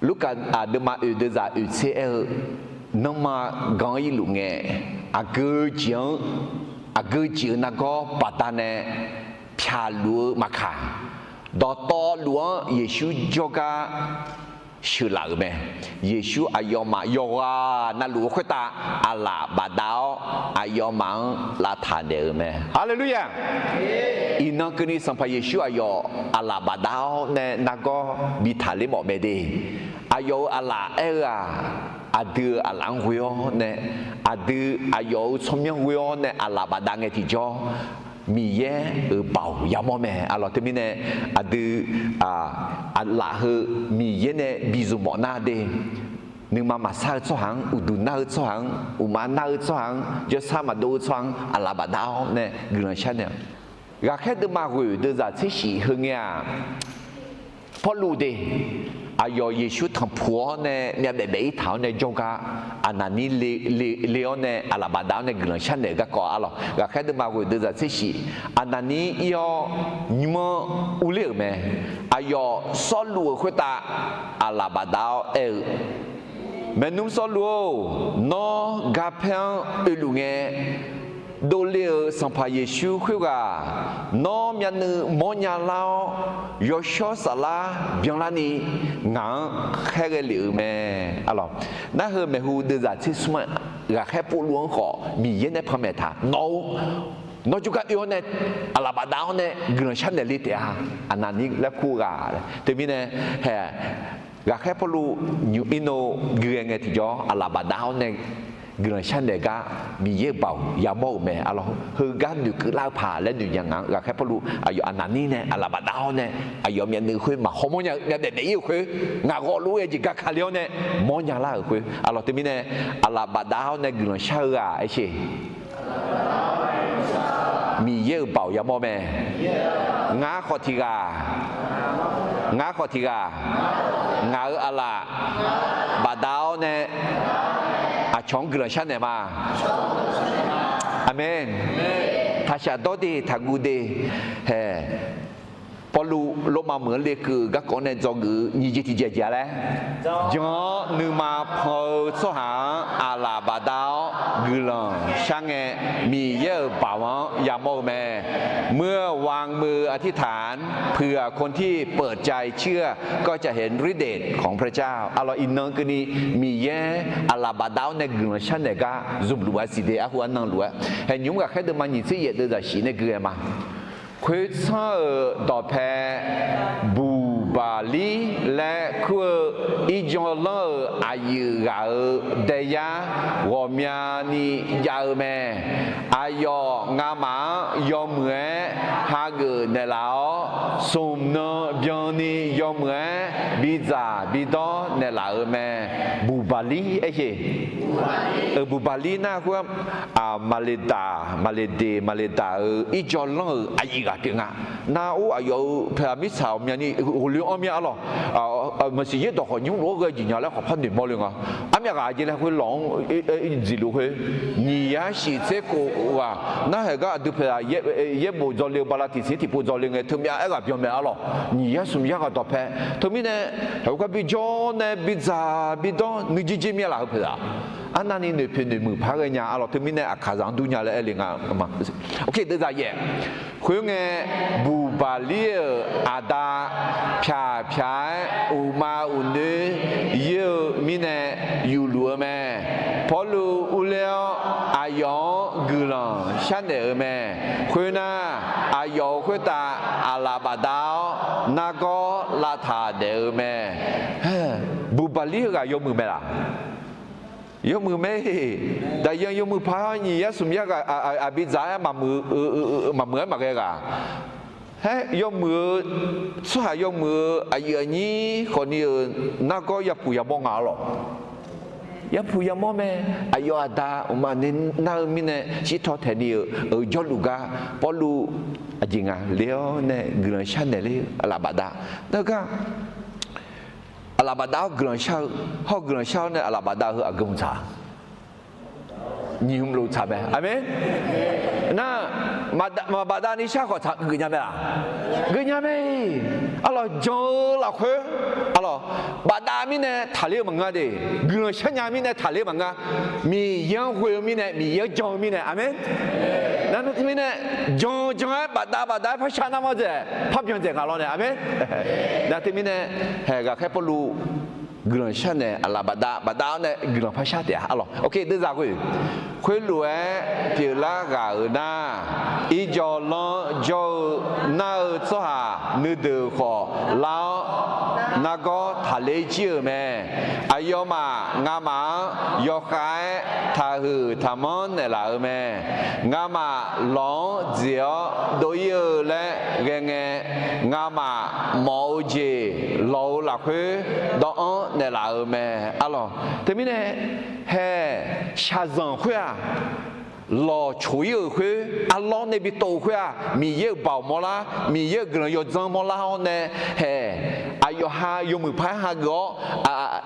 ลูกการอาเดมาอุดจะอุดเสียน้องมากังยี่ลุงเงอาเกจียงอากูจีนักก็ปัตตานีพิาลัวมาขาดอตอลัวเยซูจกาชื่อหลักไหมเยซูอายอมาโยกานั่นลัวขึ้นตาอาลาบาดาวอายอมังลาทานเดอไหมฮาเลลูยาอินักนี้สัมภเยซูอายออาลาบาดาวเนี่ยนักก็บิทาลิบอกไม่ดีอายออาลาเอออาดืออาหลังหัวเนี่ยอาดืออายอสมยังหัวเนี่ยอาลาบาดังเอติจอมีแย่เป่ายามอแม่อาลอที่มีเนี่ยอาดืออาลาเฮมีแย่เนี่ยบิจุมอนาเดนึกมาซาซ้อนอุดุนาซ้อนอุมานาซ้อนยศมาดูซ้อนอาลาบาดาวเนี่ยเรื่องเช่นเนี่ยก็แค่เดินมาคุยเดินจากที่สี่เฮงเนี่ยพอรู้เดอายอเยซูทำผัวเนี่ยแบบแบบเท้าเนี่ยจงกาอันนั้นนี่เลี้ยวเนี่ยอาลาบาดาวเนี่ยกลุ่มชั้นเนี่ยก็ก่ออะไรก็แค่เดินมาคุยเดินจากที่สี่อันนั้นนี่ยอนิมอุเลี้ยแม่อายอสอลูคุตาอาลาบาดาวแม่นุ่มสอลูนอกาเพงลุงเงโดเลียสัมภาเยซูคุยกันน้อมยันนึมอญาลาวยอชอสลาเบียงลานีงานแค่เกลือแม่อะไรนั่นคือแม่ฮูเดือดที่สมัยก็แค่ปูล้วงขอมีเย็นในพระเมตตาโนจุกะอีโอเนี่ยอาลาบาดาวเนี่ยเงินชั้นเดลิเตียอันนั้นนี่แล้วคู่กันแต่มีเนี่ยแห่ก็แค่ปูลูยูอิโนเงินไงที่จ่ออาลาบาดาวเนี่ยเงินชั้นเด็กมีเยอะเบาอย่าโม่แม่อะไรคือการดูคือเล่าผ่าและดูอย่างงั้นก็แค่พอรู้อายุอันนั้นนี่เนี่ยอาลาบาดาวเนี่ยอายุมีนึกคุยมาฮอร์โมนเนี่ยเด็กๆอยู่คุยงาก็รู้เองจิกาคาเลียวเนี่ยมองอย่างไรคุยอะไรที่มีเนี่ยอาลาบาดาวเนี่ยเงินชั้นอะไอ้ชีมีเยอะเบาอย่าโม่แม่งาขอทีกางาขอทีกางาอาลาบาดาวเนี่ยอาชงกระชันเนี่ยมาอาเมนถ้าชาโดดีถ้ากูดีเฮ้พอรู้ลมมาเหมือนเลยคือก็ก่อนในจอกือยี่จิตเจียแล้วย้อนนึกมาพอสหาอาลาบาดาวกุลังช่างเงมีเยอะป่าวอย่าโมแม่เมื่อวางมืออธิษฐานเพื่อคนที่เปิดใจเชื่อก็จะเห็นฤทธิ์เดชของพระเจ้าอัลลอฮ์อินนังก็นี่มีเยอะอาลาบาดาวในกุลังช่างเนี่ยก็จุบลัวสิเดียหัวนังลัวเห็นยุ่งกับแค่เดิมมันยิ่งเสียเดินจากสีในเกลือมาคุยซ้อต่อแพบูบาลีและคุยอีจอลอายุกาเดียวมีนี่ยาวแม่อายองามายอมเหมือนฮาเกเนลาวสมนบิยนี่ยอมเหมือนบิจาบิดอเนลาวแม่บูบาลีเอ้ยบูบาลีน่าคุยมาเลดาอีจอลอายุกาถึงน่าอายุพระมิสาวมีนี่เรื่องอะไรอ่ะมันสิ่งที่ต่อคนยุ่งรู้ก็ยิ่งใหญ่แล้วขอพันธุ์มอลเลยอ่ะอามีอะไรเนี่ยคุยหลงจิลุคุยนี่ยาสิเจ้ากูว่าน่าเหรอดูเพื่อเย็บบุจอลีบาลาติสิที่บุจอลีเงี้ยทุ่มยาเอ็กซ์เปียมอะไรนี่ยาสุมยาก็ต่อไปทุ่มเนี่ยเขาก็บิจอนเนี่ยบิจาบิดอนนึกจีมีอะไรเพื่ออันนั้นนี่เนี่ยเป็นมือพักเนี่ยอะไรทุ่มเนี่ยอาคาจังดุนยาเลยเองอ่ะมาโอเคเดี๋ยวจะแย่คุยเนี่ยบูบาลีอาดาพยาอุมาอุนเดยมิเนยูลัวแม่พอลูอุเลออายองกุลังฉันเดอแม่คุยนะอา有回答阿拉巴达那个拉塔的咩？不巴里个有没啦？有没？但ยัง有没怕你呀？什么个比咋嘛嘛个个？有没？出还有没？你可能那个也不要帮我了。ya punya mome ayo ada umane na mine sito thani joluga polu ajinga leo ne gran chanel alabada daga alabada gran sha ho gran sha ne alabada ho agum cha nyum lu cha be amen na mabada ni sha ko cha gnya be la gnya be alo jo la khwe alo bada mi ne thale manga de gna shanya mi ne thale manga mi yang hwe mi ne mi yang jo mi ne amen na mi ne jo bada pha sha na mo je pha pyon je ga lo ne amen na ti mi ne he ga khe polu gna sha ne ala bada ne gna pha sha de alo okay de za kwe khwe lue pi la ga na i jo lo jo na so ha nu de kho lao那个他来接咩？哎呦嘛，俺嘛要开他去他们那来咩？俺嘛浪只都有嘞，俺嘛毛子老落去到那来咩？啊咯，对面呢，嘿，下人会啊。老出油会，阿老那边都会啊，米有包么啦，米有个人要怎么啦呢？嘿，哎呦哈，有没拍哈个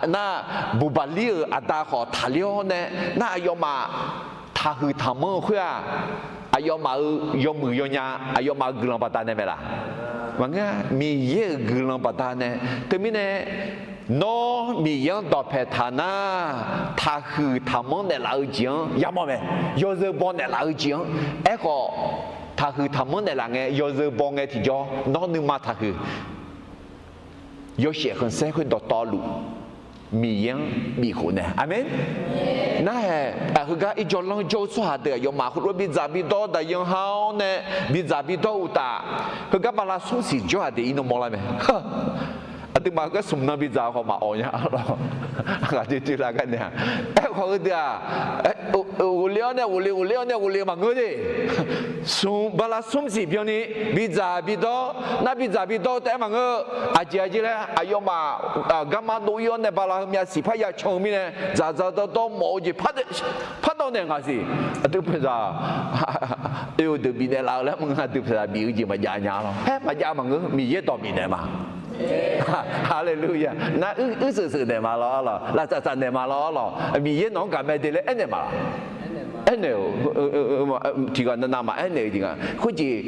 那不把里阿达好他了呢？那要嘛，他和他们会啊，哎呦嘛有没有呀？哎呦嘛个人把单呢没啦？maka mi ye gelang patane temine no mi yang do petana ta hu ta mon de lao jiang ya mo me yo ze bon de lao jiang e ko ta hu ta mon de la nge yo ze bon nge ti jo no nu ma ta hu yo xie hen se hu do to lu mi yang mi hu ne amen na he hu ga i jo long jo su ha de yo ma hu lo bi za bi do da yang hao ne bi za bi do ta hu ga ba la su si jo ha de ino mo la me tu mà cái sum na bây giờ họ mà ổn nhá rồi, cái gì là cái này, họ cái gì à, uliao này mà người đi, sum, bao la sum gì biểu này, bây giờ na bây giờ tại mà người, aji này, ayo mà, gamma đối yếu này bao la hôm nay sĩ phải ya chồng mi này, giờ đó mỗi gì phát đâu này cái gì, tu bây giờ, yêu từ bên này lao lắm, mình tu bây giờ biểu gì mà già nhá rồi, mà già mà người, mi ye đó mi này mà. Hallelujah. Na sự này mà lo, là thật này mà lo, vì yên nó cảm thấy là anh này mà, anh này, chỉ còn là mà anh này gì cả, có gì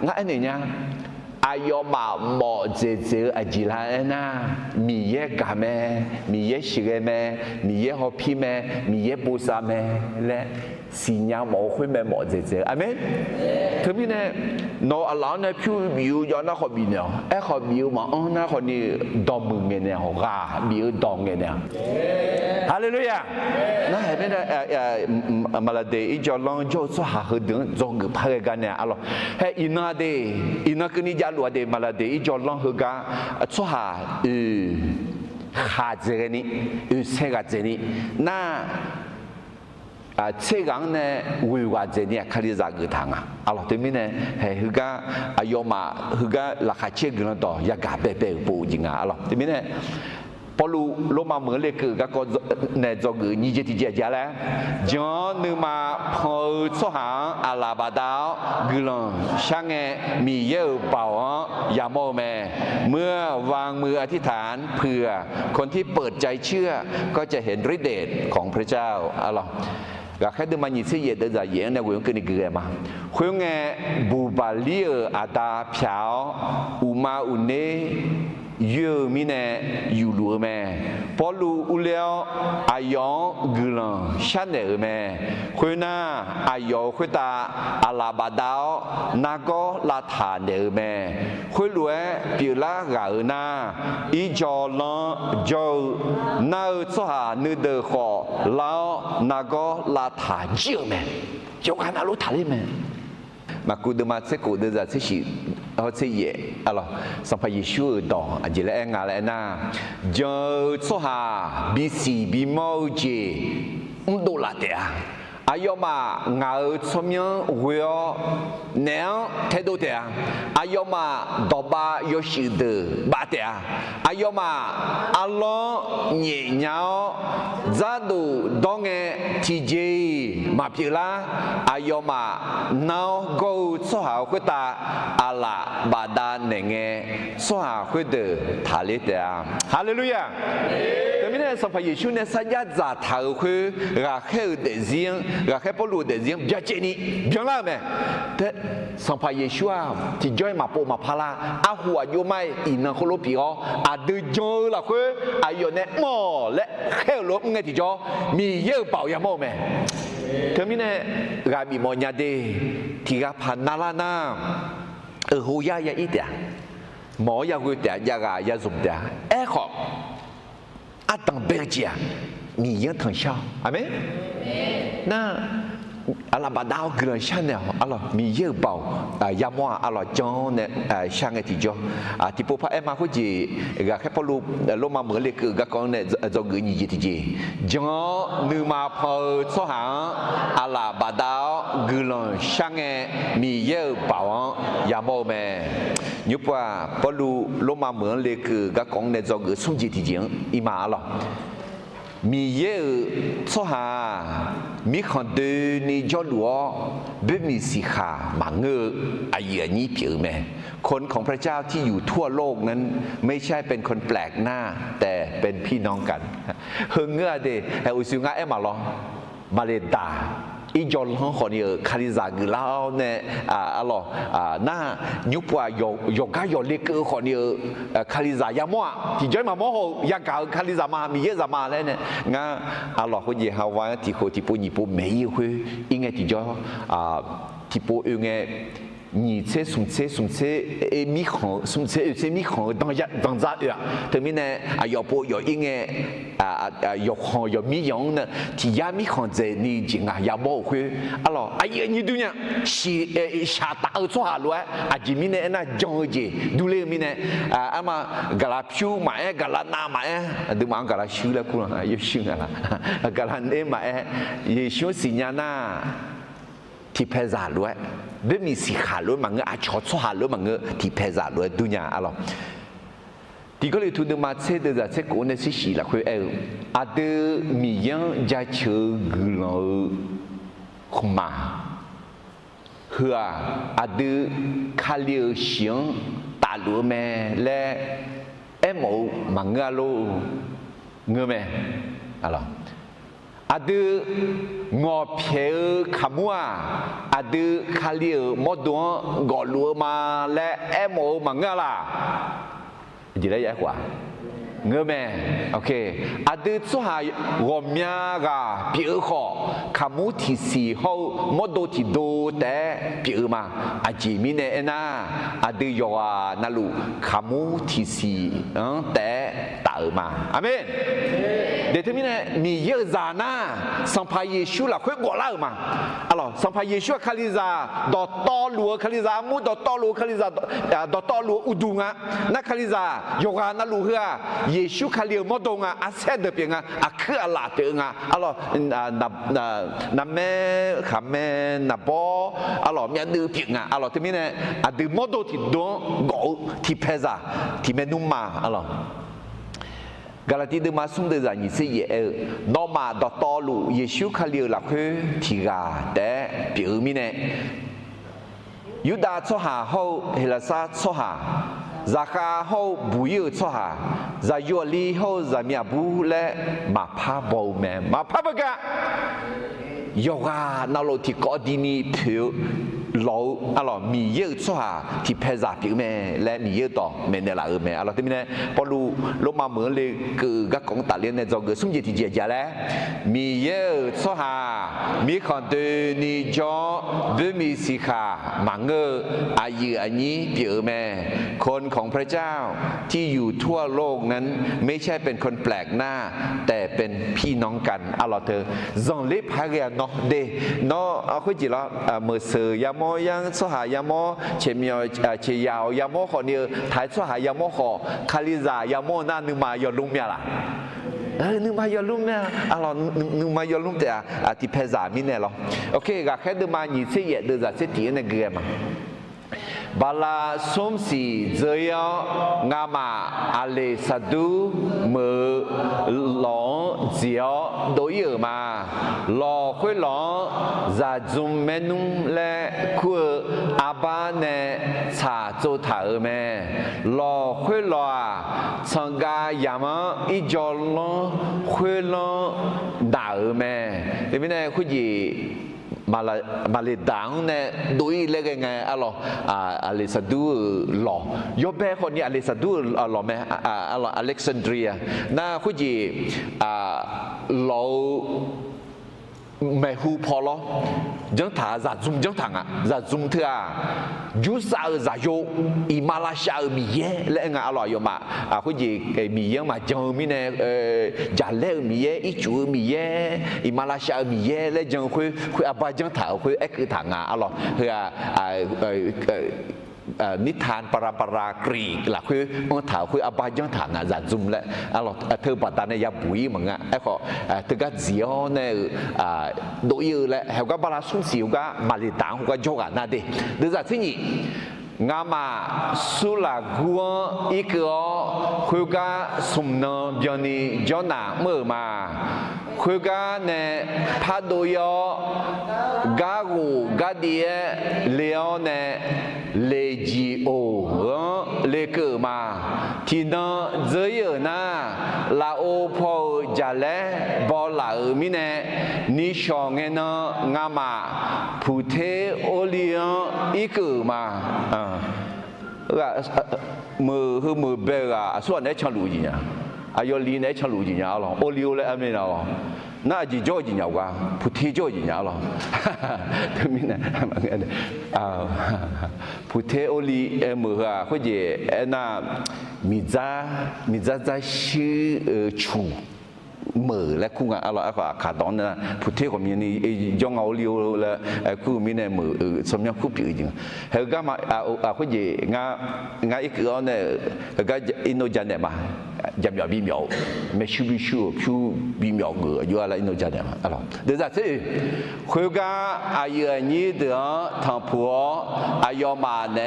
ngã anh này nha, ayo mà bỏ dễ aji la na, mi ye cảm mi ye shige mi ye hopi mi ye busa le. Xin nhau một khối mẹ một dễ amen thứ bên này nó ở lão này phiêu biểu cho nó khó bị nào khó biểu mà nó khó đi đòn mừng ngày nào gà biểu đòn ngày nào hallelujah nó hay bên này mà là để cho long cho số hạ hơn đường cho người phải cái này alo hay ina cái này giá lúa để mà là để cho long hơn cái số hạ khá dễ này xe cái dễ này na 최강 내 위와제니 칼리자 그탕아 알로 때문에 해가 아요마 해가 라카체 그런도 야가 베베 보징아 알로 때문에 Paulu loma mele ke ga ko ne zo gu ni je ti je ja la jon nu ma pho so ha alabada gulon change mi ye pao ya mo me เมื่อวางมืออธิษฐานเพื่อคนที่เปิดใจเชื่อก็จะเห็นฤทธิเดชของพระเจ้าอัลลอฮ์gà khách đưa mà nhìn thấy vậy để giải này quyển kinh này mà khuyên nghe bù bà lia ada piao uma une yêu mi nè yêu lúa mẹ Paulu uleo ayo gulan chanel mẹ khuyên na ayo khuyên ta alabadao nago la thà nè mẹ khuyên lúa biểu la gà na ý cho lo cho na cho hà nữ đời khó lao nago la thà chiều mẹ cho cái nào lúc thà đi mẹ Maku dema seku de za seshi ho se ye alors sampai Yesus do ajile ngale na je soha bisi bimoje dola tea ayo ma ngao somyo weo neo tedo tea ayo ma doba yoshide ba tea ayo ma alo nye nyao zadu donge tije ma pila ayo ma nao go soha kweta ala bada nenge soha kwede thale tea hallelujah Termine sampai Yesus ne saja za tahu ke rakhel de ziang rakhel polu de ziang bien jeni bien là mais sampai Yesus ti joy ma po ma phala a hua yo mai ina kholo pio a de jo la ke ayo ne mo le khel lo nge ti jo mi ye bao ya mo me Termine ga mi mo nya de ti ga phanala na hu ya ya i dia mo ya hu dia ya ga ya zum dia e kho a当白家，你也疼笑，阿妹。那阿拉把刀个人想呢，阿拉米也包亚莫阿拉将呢想个地方啊，ที่พวกเอ็มมาคุยก็แค่พอลูลงมาเหมือนเลยคือก็講呢就個你嘢地將你มาพอสหา阿拉把刀個人想個米也包亞莫咩？如果พอลูลงมาเหมือนเลยคือก็講呢就個送嘢地方อีมา阿拉。มีเยอะสหามีคนเดินในจอลัวเบื้องมีสีขามังเงออาเยียนี้เปียแม่คนของพระเจ้าที่อยู่ทั่วโลกนั้นไม่ใช่เป็นคนแปลกหน้าแต่เป็นพี่น้องกันเฮงเงอเดเฮอุซิงาเอมาลอมาเลดาอีจอลของคนเนี่ยคาริซากือลาวเนี่ยอะไรน่ายุบว่าโยกายเล็กคนเนี่ยคาริซายามัวที่จะมาโมโหยากาคาริซามามีเยอะมาเลยเนี่ยงั้นอะไรคนยี่ห้อว่าที่เขาที่ปุ่นญี่ปุ่นไม่有会应该ที่จะที่ปุ่น应该你这送这米行送这米行当咋样？对面呢要不要应该要行要米样呢？ที่ยา米行在你境啊要不会啊咯？哎呀，你对呀，是下大做下来，啊，这米呢那讲的，ดูเลย米呢啊嘛，กะลาผิวมากะลาหน้ามาดูมันกะลาชิวแล้วกูนะยิ่งชิวกะลากะลาเนี่ยมายิ่งชิวสิญญาณที่เพซาด้วยเบื้องมีสีขาวด้วยมังเงออาชอดสหาด้วยมังเงอที่เพซาด้วยดุนยาอะไรที่ก็เลยทุนมาเสด็จเสกคนเนี่ยสิสิละคุยอาเดมียังจะเชื่อกลอคงมาเฮืออาเดคาเลียเสียงตาลัวแม่และโมมังเงอโลเงอแม่อะไรอาดูงอเพียขมัวอาดูคาเลียมดวงกอลัวมาและโมมังเงล่ะจีได้ยังกว่าเงอแม่โอเคอาดูสุหายงอมีกาเปียขอขมุที่สี่เขามดที่ดูแต่เปียมาอาจีมีเนน่าอาดูยอนาลูขมุที่สี่แต่ตามาอาเมนเดี๋ยวที่นี่เนี่ยมีเยอะจานะสัมภาเยซูละคุยกว่าแล้วมาอะไรสัมภาเยซูคาลิซาดอตอลัวคาลิซามูดอตอลัวคาลิซาดอตอลัวอุดุงะนักคาลิซาโยกานาลูเฮะเยซูคาลิโมดงะอาเซเดเปียงะอาคืออาลาเปียงะอะไรนับแม่ขาแม่นับบออะไรมีอันดื้อเปียงะอะไรที่นี่เนี่ยอันดื้อโมดที่ดงโกที่เพซาที่เมนุมาอะไรกาลาติดมาสุ่มเดือดนี่สิเออนอมาดอตอลูเยซูคาลิลักคือที่กาแต่ปีมีเนี่ยยูดาโซฮาเขาเฮลซาโซฮาซาคาเขาบุยโซฮาซาโยลีเขาซามีอาบูและมาพาโบแมมาพาบกะโยกานาโลที่กอดีนีผิวเราอะไรมีเยอะส่วนที่เพซาผิวแม่และมีเยอะต่อแม่เนี่ยละแม่อะไรที่นี่พอรู้ลงมาเหมือนเลยคือก็ของตาเลียนเนี่ยจะเกิดสุ่มเจติเจียแล้วมีเยอะส่วนมีคนเดินนี่จอด้วยมีสีขามังเงออายุอันนี้ผิวแม่คนของพระเจ้าที่อยู่ทั่วโลกนั้นไม่ใช่เป็นคนแปลกหน้าแต่เป็นพี่น้องกันอะไรเธอจงเล็บหาเรียนเนาะเดเนาะเอาคุยจีละเมื่อเสือยาม么样说下要么前面前摇要么可呢台说下要么可卡里扎要么那你嘛要弄咩啦นึกมาอย่าลุ่มเนี่ยเรานึกมาอย่าลุ่มแต่ที่เพจามิเนี่ยหรอโอเคก็แค่ดูมาหนีเสียเดือดเสียทีนั่นเกมบาลาสมศรีเจียงามาอาเลสดูมือหลงเจียโดยมาหลอกคุยหลงจะจุ่มเมนุและคุยอาบาเนชาโจถาเมหลอกคุยหลอสังกายามอีจอลงคุยหลงด่าเมเดี๋ยวนี้คุยมาเลดังเนี่ยดูอีเล็กไงอเลซาดูหล่อยอแบคนนี้อเลซาดูหล่อไหมอเล็กซานเดรียน่าคุยหล่อไม่หูพอหรอจังถาจะจุ่มจังถังจะจุ่มเถอะยูซาจะโยอิมาลาชามีเย่และงาอร่อยอยู่มาคุยมีเย่มาจังมีเนี่ยจันเล่มีเย่อีจูมีเย่อิมาลาชามีเย่และจังคุยอาบาจังถาคุยเอ็กถังอร่อยเพื่อนิทานปรากรีกล่ะคือมันถามคืออบายยังถามจะจุ่มแล้วเธอปัตตานียาบุยมึงไอ้ข้อเธอก็เสียเนี่ยโดยแหละเขาก็บาลาสุ่มเสียวก็มาลิตังเขาก็โจกันนั่นดิเดี๋ยวจะที่นี่งามาสุลากัวอีกเขาก็สุ่มน้ำจนี่จน่าเมื่อมาเขาก็เนี่ยพัดโดยกากูกาดีเลี้ยวเนี่ยเลจีโอเลเกอมาที่นั่นเจียนะลาโอพอจะเล่บอลามิเนนิชองเงนงามาพุทเทโอเลียอีกมามือเบลส่วนไหนฉันรู้จริงๆอายุลีไหนฉันรู้จริงๆหรอโอเลียเลยไม่รู้น่าจะจ่อจริงๆว่าพุทธิจ่อจริงๆหรอถึงมีนะพุทธิโอลีมือเขาจะน่ามีจะชื่อชูมือและคู่กันอะไรก็ขาดตอนนั้นพุทธิก็มีนี่ย่องเอาเลี้ยวแล้วคู่มีเนี่ยมือสมยังคู่ปีจริงเฮก็มาเขาจะงาอีกอันเนี่ยก็อินโดจีเนียมา一秒2秒，没修不修，修2秒个，有阿拉弄家的嘛，阿拉。对啥子？回家阿有你的汤婆，阿要嘛呢，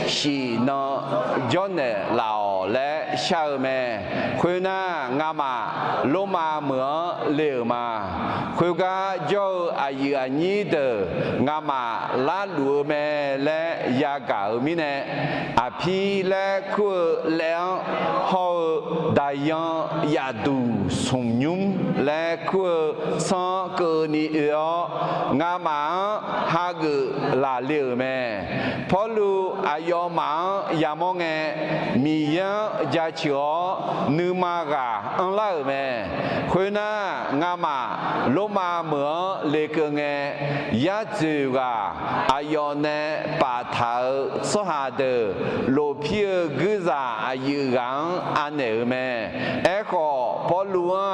是呢，叫呢老来小妹，回呢阿妈老妈么留嘛，回家叫阿有你的阿妈拉路妹来牙膏咪呢，阿皮来哭了好。đại yang yadu sung nhung lẽ của sang cơ ni eo ngã má ha gự là liều mẹ phó lu ayo má ya mong nghe mi yang ya chó nữ ma gà ăn lại mẹ khơi na ngã má lô ma mưa lê cơ nghe ya chữ gà ayo nè bà thảo số hà đờ lô phía gư giả ayu gang anh mẹ ê khổ bỏ lúa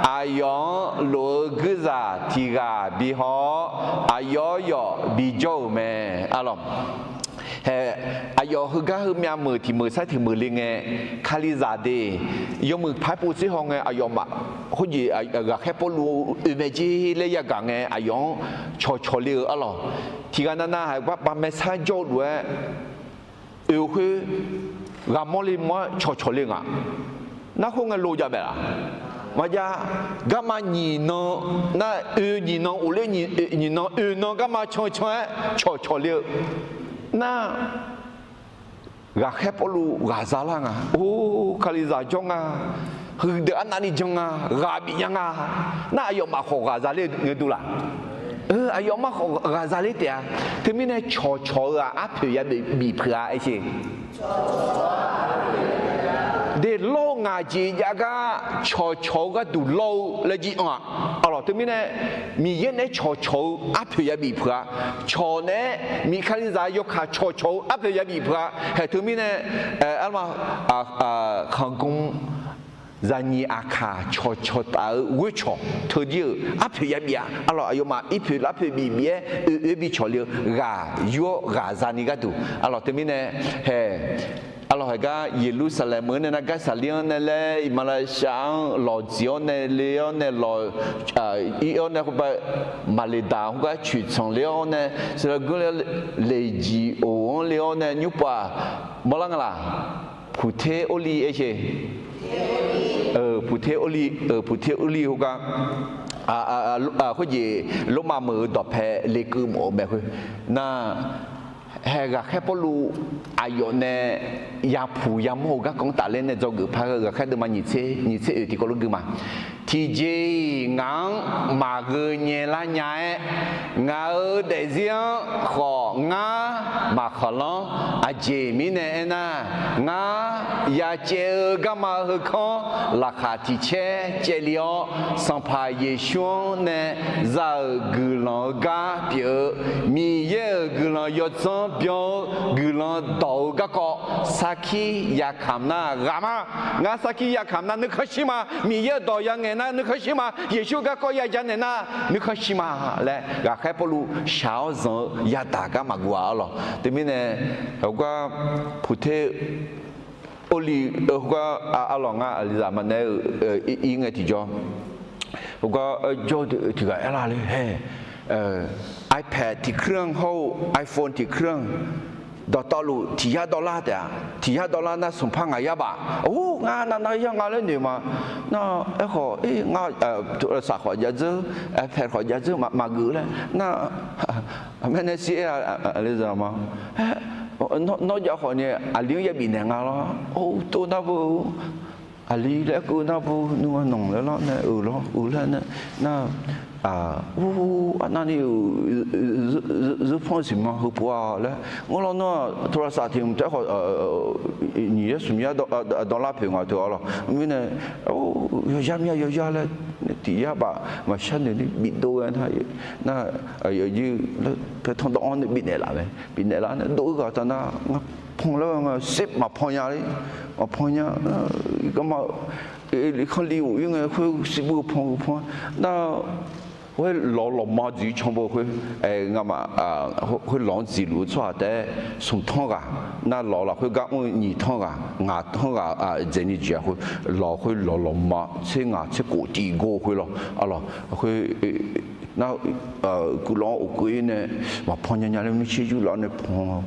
ayong lúa cứ ra thì gà bị họ ayo bị dâu mẹ alom ayo hư gà hư mẹ mưa thì mưa sai thì mưa liền nghe khali ra đi yo mưa phải bố sĩ hong nghe ayo mà hồi gì gà khép bỏ lúa mẹ chỉ lấy ya gà nghe ayong cho liu alom thì gà nana hay bắt ba mẹ sai dâu lúa yêu hư gà mò li mò cho liu à nó không nghe lô ra bè à mà giờ gà mà nhìn nó nhìn nó u lên nhìn nó gà mà cho liu na gà khép ở lu gà giá lang à ô kali giá jong à hư để anh đi jong à gà bị nhang à na ayo mà khổ gà giá lên người tu là ayo mà khổ gà giá lên tiệt thì mình này cho à áp thử ya bị phơi ai chứ để lâu ngày chỉ giá cả cho cái đủ lâu là gì à? Alors, từ mình này, mình hiện nay cho áp thử ya bị phá, cho này mình khai ra yêu cả cho áp thử ya bị phá, hay từ mình này, anh mà hàng công รานีอาคาชอชอตาวิชอเธอเดียวอภิยาบียอะลออายุมาอีพิลอภิบีเบียบิชอเลียกาโยกาซานิกาดูอะลอเตมิเนเฮalors regarde Jérusalem ne na ga salion ne le Malaysia lo jion ne leon ne lo ion ne ba maleda ga chu chong leon ne c'est le le ji o leon ne nyu pa molang la puthe oli eche puthe oli ga เขาจีลงมามือดอกแพเลกือหมอแบบคือน่าแห่กับแค่พอรู้อายุเนี่ยยาผูยาโมก็คงตัดเล่นในจอกือพากับแค่เดิมมาหนีเช่ที่ก็รู้กือมาที่เจงังมาเกยเนล่าใหญ่งาเดเซียของามาขลังอาเจมิเนน่างายาเจก็มาเฮคอนราคาที่เชเจลิโอสัมภารยิชวนเนี่ยจะกุลกาเปียมีเยกุลยศเปียกุลดาวก็สักขียาคำน่ากามางาสักขียาคำน่านึกชิมามีเยดาวยังไงนะนึกชิมาเยชูก็ยาจันเนี่ยนะนึกชิมาและก็แค่พอรู้ชาวสงยาตากามากว่าหรอแต่ไม่เนี่ยเขาก็พูดเทโอลีก็อาลองอ่ะลิซามันเนี่ยอีเงี้ยที่จอเขาก็จอที่ก็อะไรเลยiPad ที่เครื่องเขา iPhone ที่เครื่องดอตลูที่$1แต่ที่$1น่ะส่งพังอะไรบ้างโอ้งานนั่นยังงานเล่นอยู่มาน่ะของานโทรศัพท์ขอยาเจอ iPad ขอยาเจอมากือเลยน่ะไม่ได้เสียอะไรจะมานอกจากขอเนี่ยอาลียังบินงานแล้วโอ้ตัวน่ะบูอาลีแล้วกูน่ะบูนัวหนงแล้วเนี่ยแล้วเนี่ยน่ะ那你日方什么好不好嘞？我老那突然啥天最好你也什么到那边我头了，因为呢有家嘞，第一吧，嘛现在你变多人他那有他通到安的变来了呗，变来了那多个真那我碰了我10嘛碰下哩，我碰下咁嘛，你看你有因为会10个碰那。會攞馬子全部去啱嘛去攞字路出嚟送湯噶，那攞啦去夾我二湯噶，牙湯噶這呢住去攞馬車牙車過地過去咯，啊咯去那佢攞佢呢話碰人家咧咪車住攞你碰。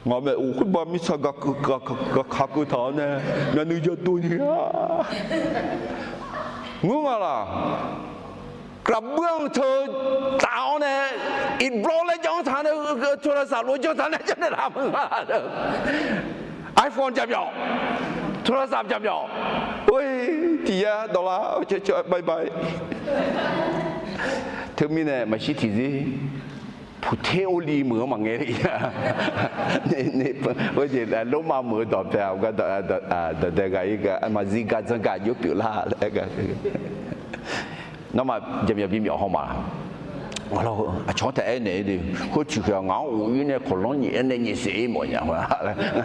我咪我佢話咪實個卡佢頭呢，那你就對呀。งูอะไรกระเบื้องเธอเต่าเนี่ยอินโปรเลยจ้องทานเนี่ยโทรศัพท์รู้จ้องทานเนี่ยจะได้ทำอะไรไอโฟนจับหยอกโทรศัพท์จับหยอกโอ้ยที่$1เฉยๆบายเธอมีเนี่ยมาชี้ทีสิผู้เที่ยวลีเหมือมังเงี้ยนี่ว่าจะล้มมาเหมือต่อไปเอาก็แต่เด็กอีกมาซิกาจังกายุบอยู่ละแล้วก็นั่นมาจะมีบิมเอาเข้ามา我老坐在那里，我去看俺屋里那可能你什么样哇？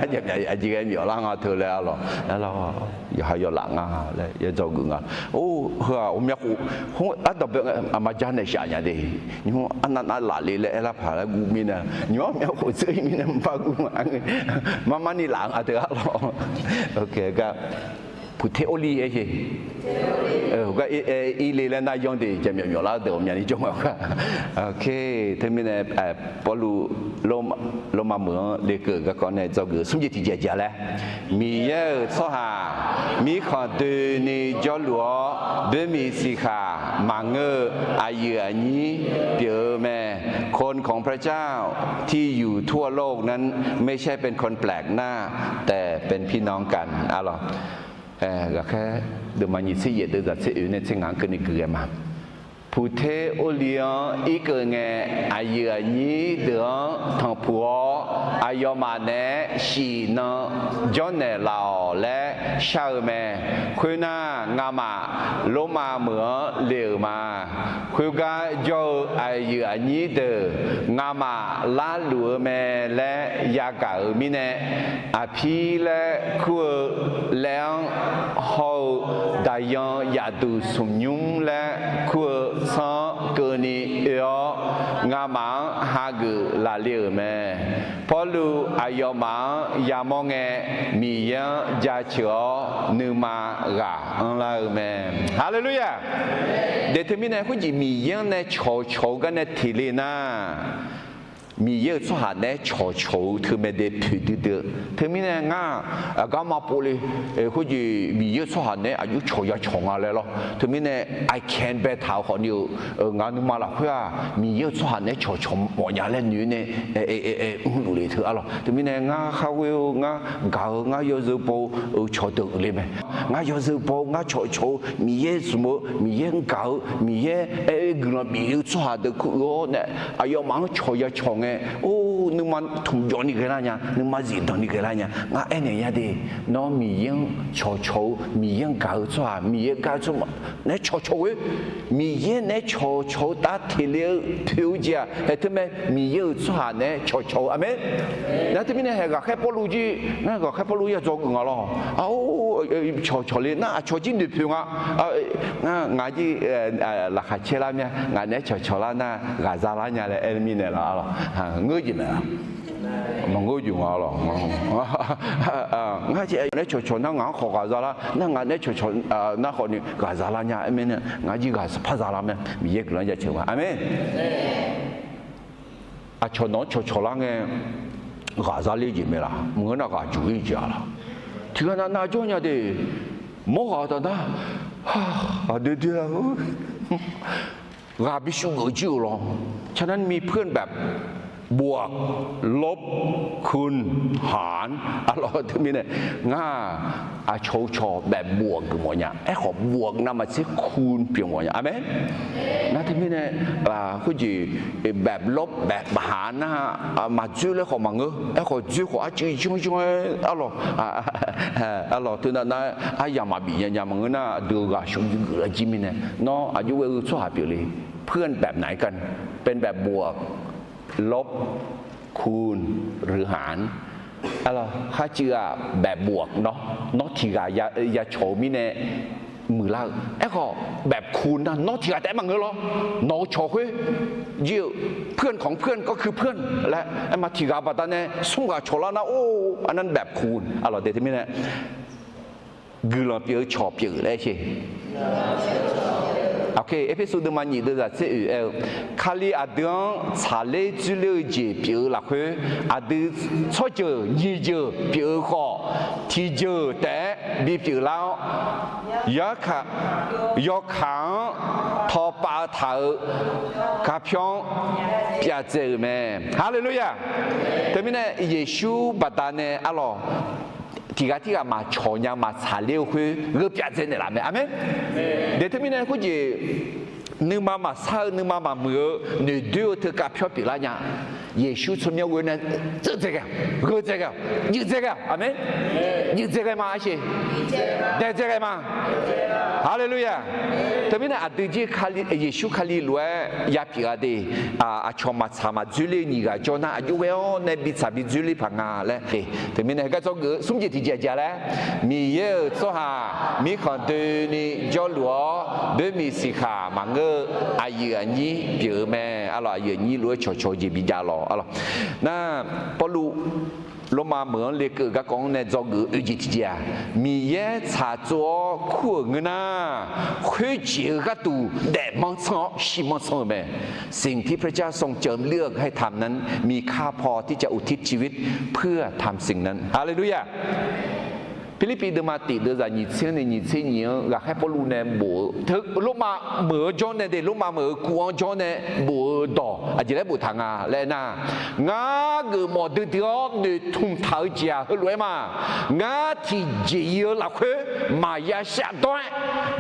俺就这个苗啦，俺头来了，然后还有狼啊，来也照顾俺。哦，呵，我们我特别阿妈家那下人的，你说俺那哪里来？俺爬来古面呢？你说苗火这面呢，不古俺，妈妈你狼啊得了，OK 个。ผู้เทโอลีเอเช่ก็อีเลนได้ยองดีจะมีอยู่แล้วเดี๋ยวมีนี่จงเอาค่ะโอเคทั้งนี้เนี่ยพอรู้ลมมาเหมือนเลเกอร์ก็ก่อนเนี่ยจะเกิดสมจิตที่เจแล้วมีเยอะสหามีขอดูนี่จอลัวเบมีสิขามังเงออายุอันนี้เปียแม่คนของพระเจ้าที่อยู่ทั่วโลกนั้นไม่ใช่เป็นคนแปลกหน้าแต่เป็นพี่น้องกันอะไรก็แค่เดี๋ยวมันยิ่งเสียเดี๋ยวจะเสียอยู่ในเชิงงานกันอีกเกี่ยมาผู้เทโอเลียอีกเงยอายุอันนี้เดือดทางผัวอายุมาเนสีนจนเนลาและ下面回那俺嘛罗马么流嘛回个就有你的俺嘛拉路么来亚个米呢啊皮来可两好大样也都松用来可上个你要俺嘛哈个拉流么พอลูอายอมังยามองเงมียังจะเชื่อนึกมากะอันละแม่ฮาเลลูยาเดี๋ยวมีเนี่ยคุณจีมียังเนี่ยโชกันเนี่ยทีเลยนะมีเยอะสุดหาเนี่ยโชถึงไม่ได้ผิดเด้อถึงมีเนี่ยง่าก็มาพูดเลยคุณจีมีเยอะสุดหาเนี่ยอายุโชยาชงอะไรหรอถึงมีเนี่ย I can't bet ท้าวคนอยู่งานนึกมาละเพื่อมีเยอะสุดหาเนี่ยโชหมดอย่างเล่นอยู่เนี่ยดูเลยเถอะหรอถึงมีเนี่ยง่าเขาเวลง่าเก่าง่าเยอะสุดโบโชตึกเลยไหมง่าเยอะสุดโบง่าโชมีเยอะสมมีเยอะเก่ามีเยอะกลุ่มมีเยอะสุดหาเด็กคนเนี่ยอายุมังโชยาชงโอ้นึกมันทุ่มย้อนนี่กันแล้วเนี่ยนึกมันจีนตอนนี้กันแล้วเนี่ยงั้นไอ้เนี่ยยัดดิน้องมียังโชมียังเก่าจ้ามียังเก่าจ้าเนี่ยโชเว้ยมียังเนี่ยโชตาทีเลี้ยวผิวเจ้าแต่ทำไมมียังจ้าเนี่ยโชอ่ะมั้ยแล้วที่มีเนี่ยก็แค่พอรู้จีนั่นก็แค่พอรู้อยากจงกันหรอเอาโชเลยน่าโชจริงดิผิวอ่ะงั้นงานจีราคาเช่แล้วเนี่ยงานเนี่ยโชแล้วน่ากาซาลาเนี่ยเลยเอ็นมีเนี่ยละหรอเงยจีเนี่ยมันก็อยู่มาหรอกงั้นที่เนี่ยโชนั่งงานขอกาซาลานั่งงานเนี่ยโชนั่งคนนี้กาซาลาเนี่ยเอ็มเนี่ยงานจีกาสพัซาลาเนี่ยมีเยอะกว่าจะเชื่อว่าอเมน啊，瞧侬瞧那个牙啥里去没啦？我那个注意家了。听看那叫人的，没好的那，对啊，牙必须我救了。ฉะนั้นมีเพื่อนแบบบวกลบคูณหารอะไรที่มีเนี่ยง่าโชแบบบวกกับหมดเนี่ยไอ้ขอบวกนำมาใช้คูณเปลี่ยนหมดเนี่ยอเมนนะที่มีเนี่ยคุณจีแบบลบแบบหารนะมาจื้อแล้วขอมังไอ้ขอจื้อขอจื้อช่วยอะไรตัวนั้นไอ้ยามาบียามังนะดูกาชงยืดจิมิเนี่ยน้องอายุเวลสุดาเปลี่ยนเลยเพื่อนแบบไหนกันเป็นแบบบวกลบคูณหรือหารอะไรข้าเชื่อแบบบวกเนาะที่กายาโฉมิเนมือล่าไอ้ก็แบบคูณนะที่กาแต่มังเงอโนโฉเฮ้ยเยอะเพื่อนของเพื่อนก็คือเพื่อนและไอ้มาที่กาบัตเนี่ยสุ่งกาโฉแล้วนะโอ้อันนั้นแบบคูณอะไรเดี๋ยวที่มิเนกือเราเปียโฉเปียเลยใช่OK， เอพิโซดมันยี่เดือดเสียคาลีอาเดียงชาเลจุเลจีเปียหลักคืออาเดียชอเจอยี่เจอเปียขอที่เจอแต่บีเปียแล้วยอขังทอปาเถากาพิองเปียเจอแม่ฮาเลลูยาแต่ไม่แน่เยซูบัดนั้นอะหรอที่กามาชอยังมาชาเลวคือเรื่องพิจารณาละแม่อเมนเดี๋ยวที่มีเนี่ยคุณจีนึกมาซานึกมาเมื่อนึกดูเธอกาพิจารณาเนี่ยเยซูชมยาวเนี่ย这个有这个阿门有这个吗อาชีได้这个吗ฮาเลลูยาแต่ไม่น่าอดีตที่ขาลีเยซูขาลีล้วนยาพิจารณาชมมาสามาจุลีนี่ก็จนอายุเวลเนี่ยบิดจุลีพังงาเลยแต่ไม่น่าก็จะสมจิตที่เจาะเลยมีเยอะสุดฮะมีคนเดินนี่จอลัวเดินมีสิขามังเกออายุอันนี้เปลี่ยนแม่อะไรอายุนี้ล้วนโชจีบิจาลอะไร那พอรู้ลงมาเหมือนเล็กก็กองในจอกือจิตเจียมีเยชาจัวคู่เงินนะคุยจีก็ดูแดดมังสงชิมังสงแม่สิ่งที่พระเจ้าทรงเจิมเลือกให้ทำนั้นมีค่าพอที่จะอุทิศชีวิตเพื่อทำสิ่งนั้นฮาเลลูยาฟิลิปปินส์มาติดเดือน2000ก็แค่พอรู้เนี่ยบัวถึงลงมาเหมือนจอนเนี่ยเดี๋ยวลงมาเหมือนกวางจอนเนี่ยบัวดอกอาจจะได้บัวทางแล้วนะงาเกิดหมดเดือดเนี่ยทุ่มเท้าเจียรวยมางาที่เจียหลักคือมายาชาดอย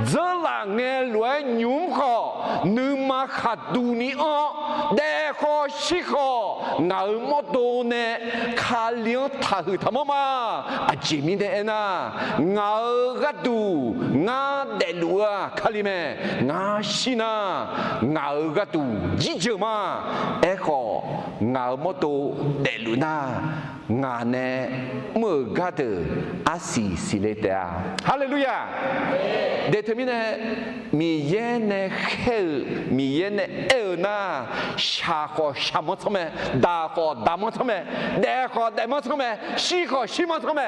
เจอหลังเงี้ยรวยยุ่งข้อนึกมาขัดดูนี่อ๋อเด็ก ข้อชิคอเงาหมดโดเนคาเลียงท่าหือทำมาอาจิมิเดนะเงากระดูงาเดลัวคาลิเมงาชินาเงากระดูยิ่งเจอมาข้อเงาหมดโดเดลุนางานเนเมื่อกาเดอาศิสิเลเตาฮาเลลูยาเดทมิเนมีเยเนเฮมีเยเนเอนาชาขอชามทำไมดาขอดามทำไมเดขอเดมทำไมชีขอชีมทำไม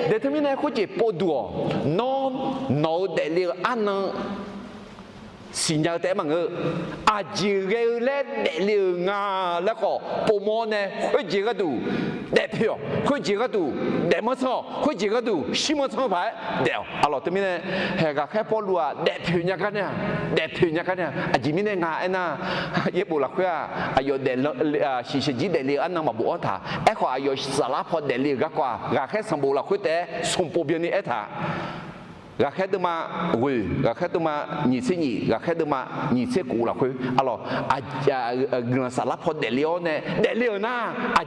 เดทมิเนคุจิปดัวนอนเดลีอันนั้นสิ่งอย่างแต่มันอาจีเกลเดลีงาแล้วก็ปูโมเน่คุยจีก็ดูเดพิโอคุยจีก็ดูเดมซ่อคุยจีก็ดูชิมซ่อไปเดี๋ยวอะไรตัวนี้เนี่ยเฮก็แค่พอรู้ว่าเดพิโอเนี่ยกันเนี่ยเดพิโอเนี่ยกันเนี่ยอาจีมีเนี่ยงาเอ็น่ะเย็บบุหรี่คุยอายุเดลชิชจีเดลีอันนั้นมาบุอัฐาขออายุสารพัดเดลีก็กว่าแค่สมบูรณ์คุยแต่สมบูรณ์นี่อัฐาก็แค่ตัวมาวิก็แค่ตัวมาหนีเสียหนีก็แค่ตัวมาหนีเสียกูละคุยอะไรเงินสารพัดเดลีโอเนี่ยเดลีโอน่ะ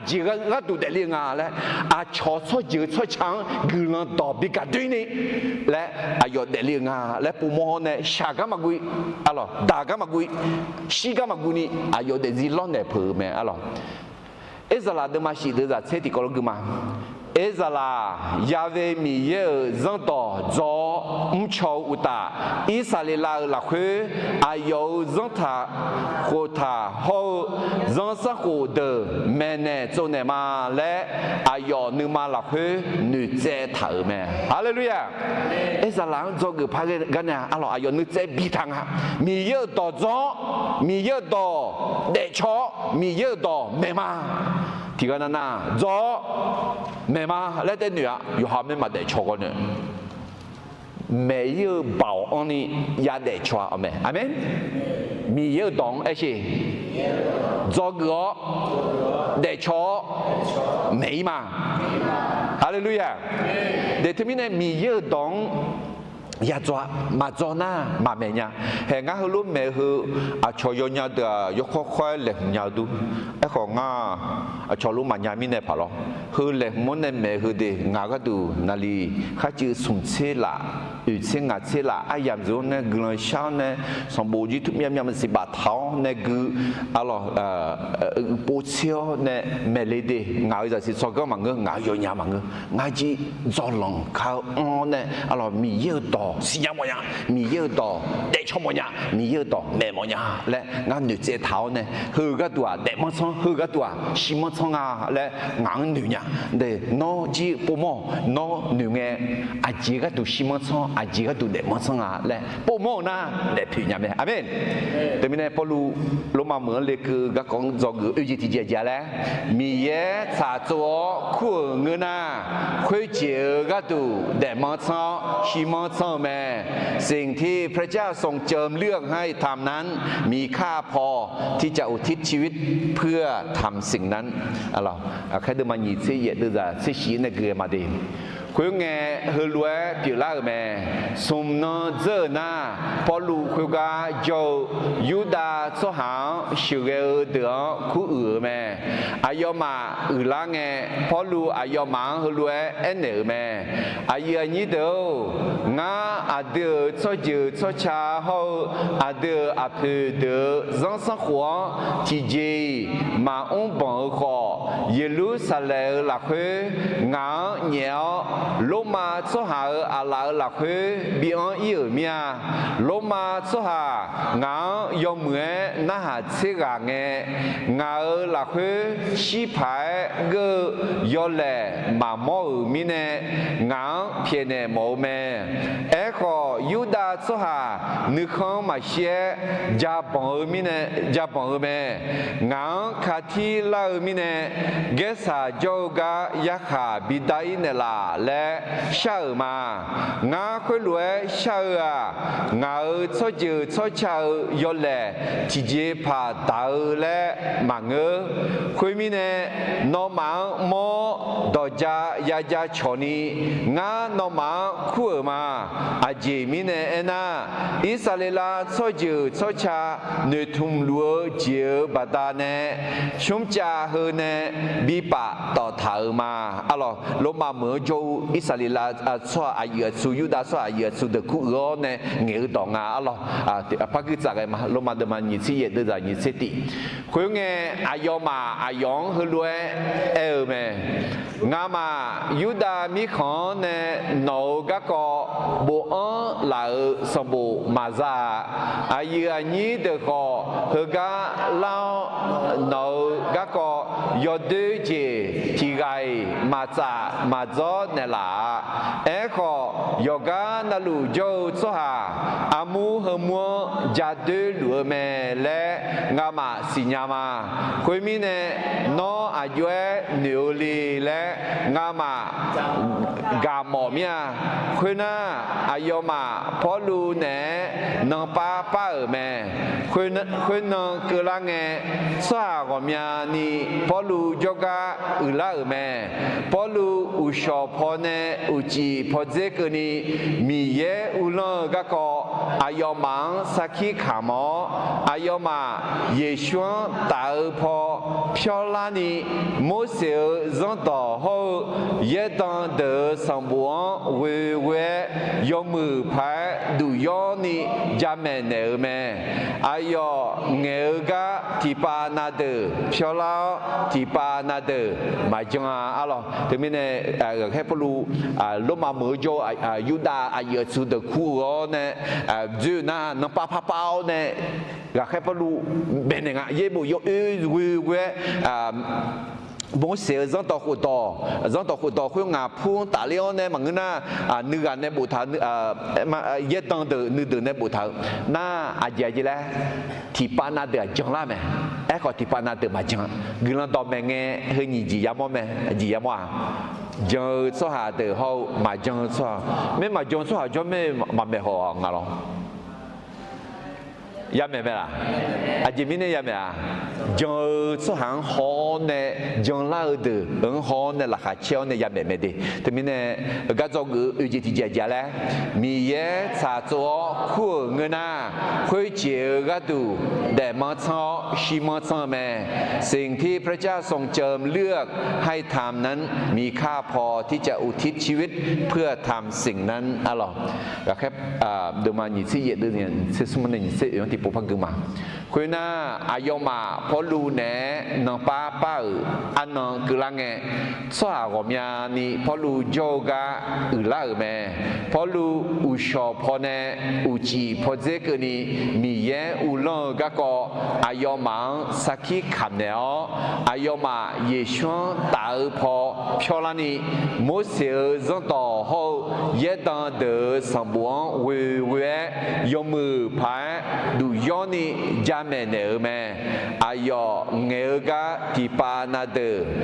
จีก็ดูเดลีงาแล้วชอช่วยยืดช่วยช้างเงินต่อบิกันด้วยนี่และอายุเดลีงาและปูโมเนี่ยชาก็มากุยอะไรด่าก็มากุยชีก็มากุยนี่อายุเดซิลอนเนี่ยเพิ่มไหมอะไรเอซาลาเดมาชีเดซาเซติโกลกุมาเอซาลายาเวมีเยจังต่อจอชาวอุตาอิสราเอลละคืออายุจังท่าโคท่าโฮจังสักโคเดแม่เนจนเนมาและอายุนึมาละคือนึเจถาแม่ฮาเลลูยาเอซาลาจอคือพากันเนี่ยอะไรอายุนึเจบีทังฮะมีเยต่อจอมีเยต่อเดชอมีเยต่อแม่มาที่กันน่ะจอแม่มาและแต่เนี่ยอยู่หาไม่มาเดชอกันเนี่ย没有保安的也得穿阿妹，阿妹，没有懂而且，这个得穿没嘛，哈利路亚，在这边呢没有懂。ยาจ้ามาจ้าหน้ามาเมียเห็นงั้นเขารู้เมื่อชอยยาเดียกค่อยๆเล็กยาดูของง่าชอรู้มันยามีเนปะล้อคือเล็กมันในเมื่อดีง่าก็ดูนาลีข้าจือสุ่มเชล่าอยู่เชงาเชล่าไอ้ยามจู่เนี่ยกลางเช้าเนี่ยสมบูรณ์ทุกยามมันสิบาทเท้าเนี่ยคืออะไรปูเชียวเนี่ยเมลีดีง่าจะสิสกัดมันเงง่าโยนยามันเงง่าจีจ้าหลงเขาเนี่ยอะไรมีเยอะต่อ是一模樣，มีเยอะต่อเด็กชอบ模樣，มีเยอะต่อแม่模樣และงานหนุ่มเจ้าเท้าเนี่ยคือก็ตัวเด็กมันซ้อนคือก็ตัวชิมันซ้อนและงานหนุ่มเนี่ยเด็กน้องจีปูโม่น้องหนุ่มเนี่ยอาจีก็ตัวชิมันซ้อนอาจีก็ตัวเด็กมันซ้อนและปูโม่นะเด็กผิวเนี่ยไหมอาเมนแต่ไม่ได้พอรู้มาเหมือนเลยคือก็ของจงอุจิติเจแล้วมีเยอะสาตัวคู่เงินนะคุยเจอก็ตัวเด็กมันซ้อนชิมันซ้อนแม่สิ่งที่พระเจ้าทรงเจิมเลือกให้ทำนั้นมีค่าพอที่จะอุทิศชีวิตเพื่อทำสิ่งนั้นอะไรแค่เดินมาหยิบเสียเดือดเสียชีในเกลือมาดีคุยไงเฮลัวเกี่ยวล่าแม่สมนเจอหน้าพอลูคุยกาโจยูดาสหาชิเกอเดือคู่แม่อายมาล่างไงพอลูอายมาเฮลัวเอ็นแม่อายนี้เดียวงาอาเดือช่วยจืดช่วยชาเขาอาเดืออาเพเดือจังสังหัวที่เจมาองค์บังขอเยรูซาเล็มละคืองาเหนียวลงมาสหาอะไรละคือบีอันอีเมียลงมาสหางายอมเหมือนน่าหาเชื่อไงงาละคือชีพายก็ยอแหล่มาโมมีเนงาเพียงเนโมเมขอยูดาสหานึกข้องมาเชียจาบังมีเนจาบังเมงาคาทีลามีเนเกษาโจกายาขาบิดายเนลาและ และเชื่อมางาคุยรวยเชื่องาช่วยจืดช่วยเชื่อยอดแหล่ที่เจ็บผาตาและมังคุยมีเนนอมังโมดอจายาจาชนีงานอมังคุยมาอาเจมีเนเอนาอิสราเอลช่วยจืดช่วยเชื่อเนื้อทุ่มลัวเจียวบาดาเนชุมจ่าเฮเนบีปะต่อเท้ามาอะล่ะลงมาเมื่อโจอิสราเอลช่วยอายุสุยุดาช่วยอายุสุดคุโรเนเงี้ยต่องาอะล่ะพักกิจอะไรมาลงมาเดมันยิซี่เดจะยิซี่ติคุยเงี้ยอายอมาอายองฮลวยเมงามายุดามีขอนเนโนกะกอบัวลาสมบูมาซาอายุอันนี้เด็กก็เฮกาลาโนกะกอยอดเจที่ไกมาซามาจอเนล่าก็ยกานลูโจสหาอามูเฮมัวจัดดูเมและงามาสิญามาคุยมีเนโนอายุเนิวลีและงามากาหมอเมียคุยน่าอายุมาพอลูเนนองป้าแม่คุยนองเกลังเงสากเมียนี่พอลูจกาลาแม่พอลูอุชอพอเนอุจีพอเจกนี่มีเยอุลกะก็อายุมังสักขีขามอายุมาเยชวนตาพอ飘拉你莫少让到后一当的上班微微有门牌都要你家门内面哎呦我个提巴那的飘拉提巴那的买中啊咯对面呢แค่พลูลงมาเมื่อโจยุดาอายุสุดคู่เนี่ยจูน่าน้ำป้าเป้าเนี่ยก็แค่พลูเบนเองเย่บุยเวบงเสียจังต่อขุดต่อคุยงาพูนตาเลี้ยวเนี่ยมันน่าเนื้อเนี่ยบุตรมาเย็ดตังเดือเนื้อเนี่ยบุตรน่าอาจจะแล้วที่ปานาเดือจังละไหมก็ที่ปานาเดือมาจังกึ่งต่อแม่เงี้ยเฮ้ยจียามไหมจียามว่าจังสหาเดือเขามาจังสหไม่มาจังสหจะไม่มาไม่หองาหรอยามไหมล่ะอาจจะไม่เนี่ยยามไหมจังสหางหอเนี่ยจังลาเดือหอเนี่ยราคาเชี่ยวเนี่ยยามไหมไม่ดีแต่ไม่เนี่ยก็จะอุจิติเจแล้วมีเยชาตัวคู่เงินน่ะคุยเจียก็ดูแต่มาช้อชิมาช้อแม่สิ่งที่พระเจ้าทรงเจิมเลือกให้ทำนั้นมีค่าพอที่จะอุทิศชีวิตเพื่อทำสิ่งนั้นอะหรอก็แค่เดิมมาหยิบเสียเดินเนี่ยเสียสมเนี่ยหยิบเสียอย่างที่ปุ๊บพังกึ่งมาคุยน่าอายุมาพอลูเน่นองป้าอันนองกึ่งละเงสวากมีนี่พอลูโจกาละแม่พอลูอุชอพอเน่อุจีพอเจกนี่มีเยอุลงก็ก็อายุมาสักขีคำเนี่ยอายุมาเยชวนตาพอพอลานี่มุสลิมจังต่อเขาเยดังเดือสมบูรณ์เวยมือพายดูย้อนนี่จำเนอแม่อายุเงยก็ที่ปานาเด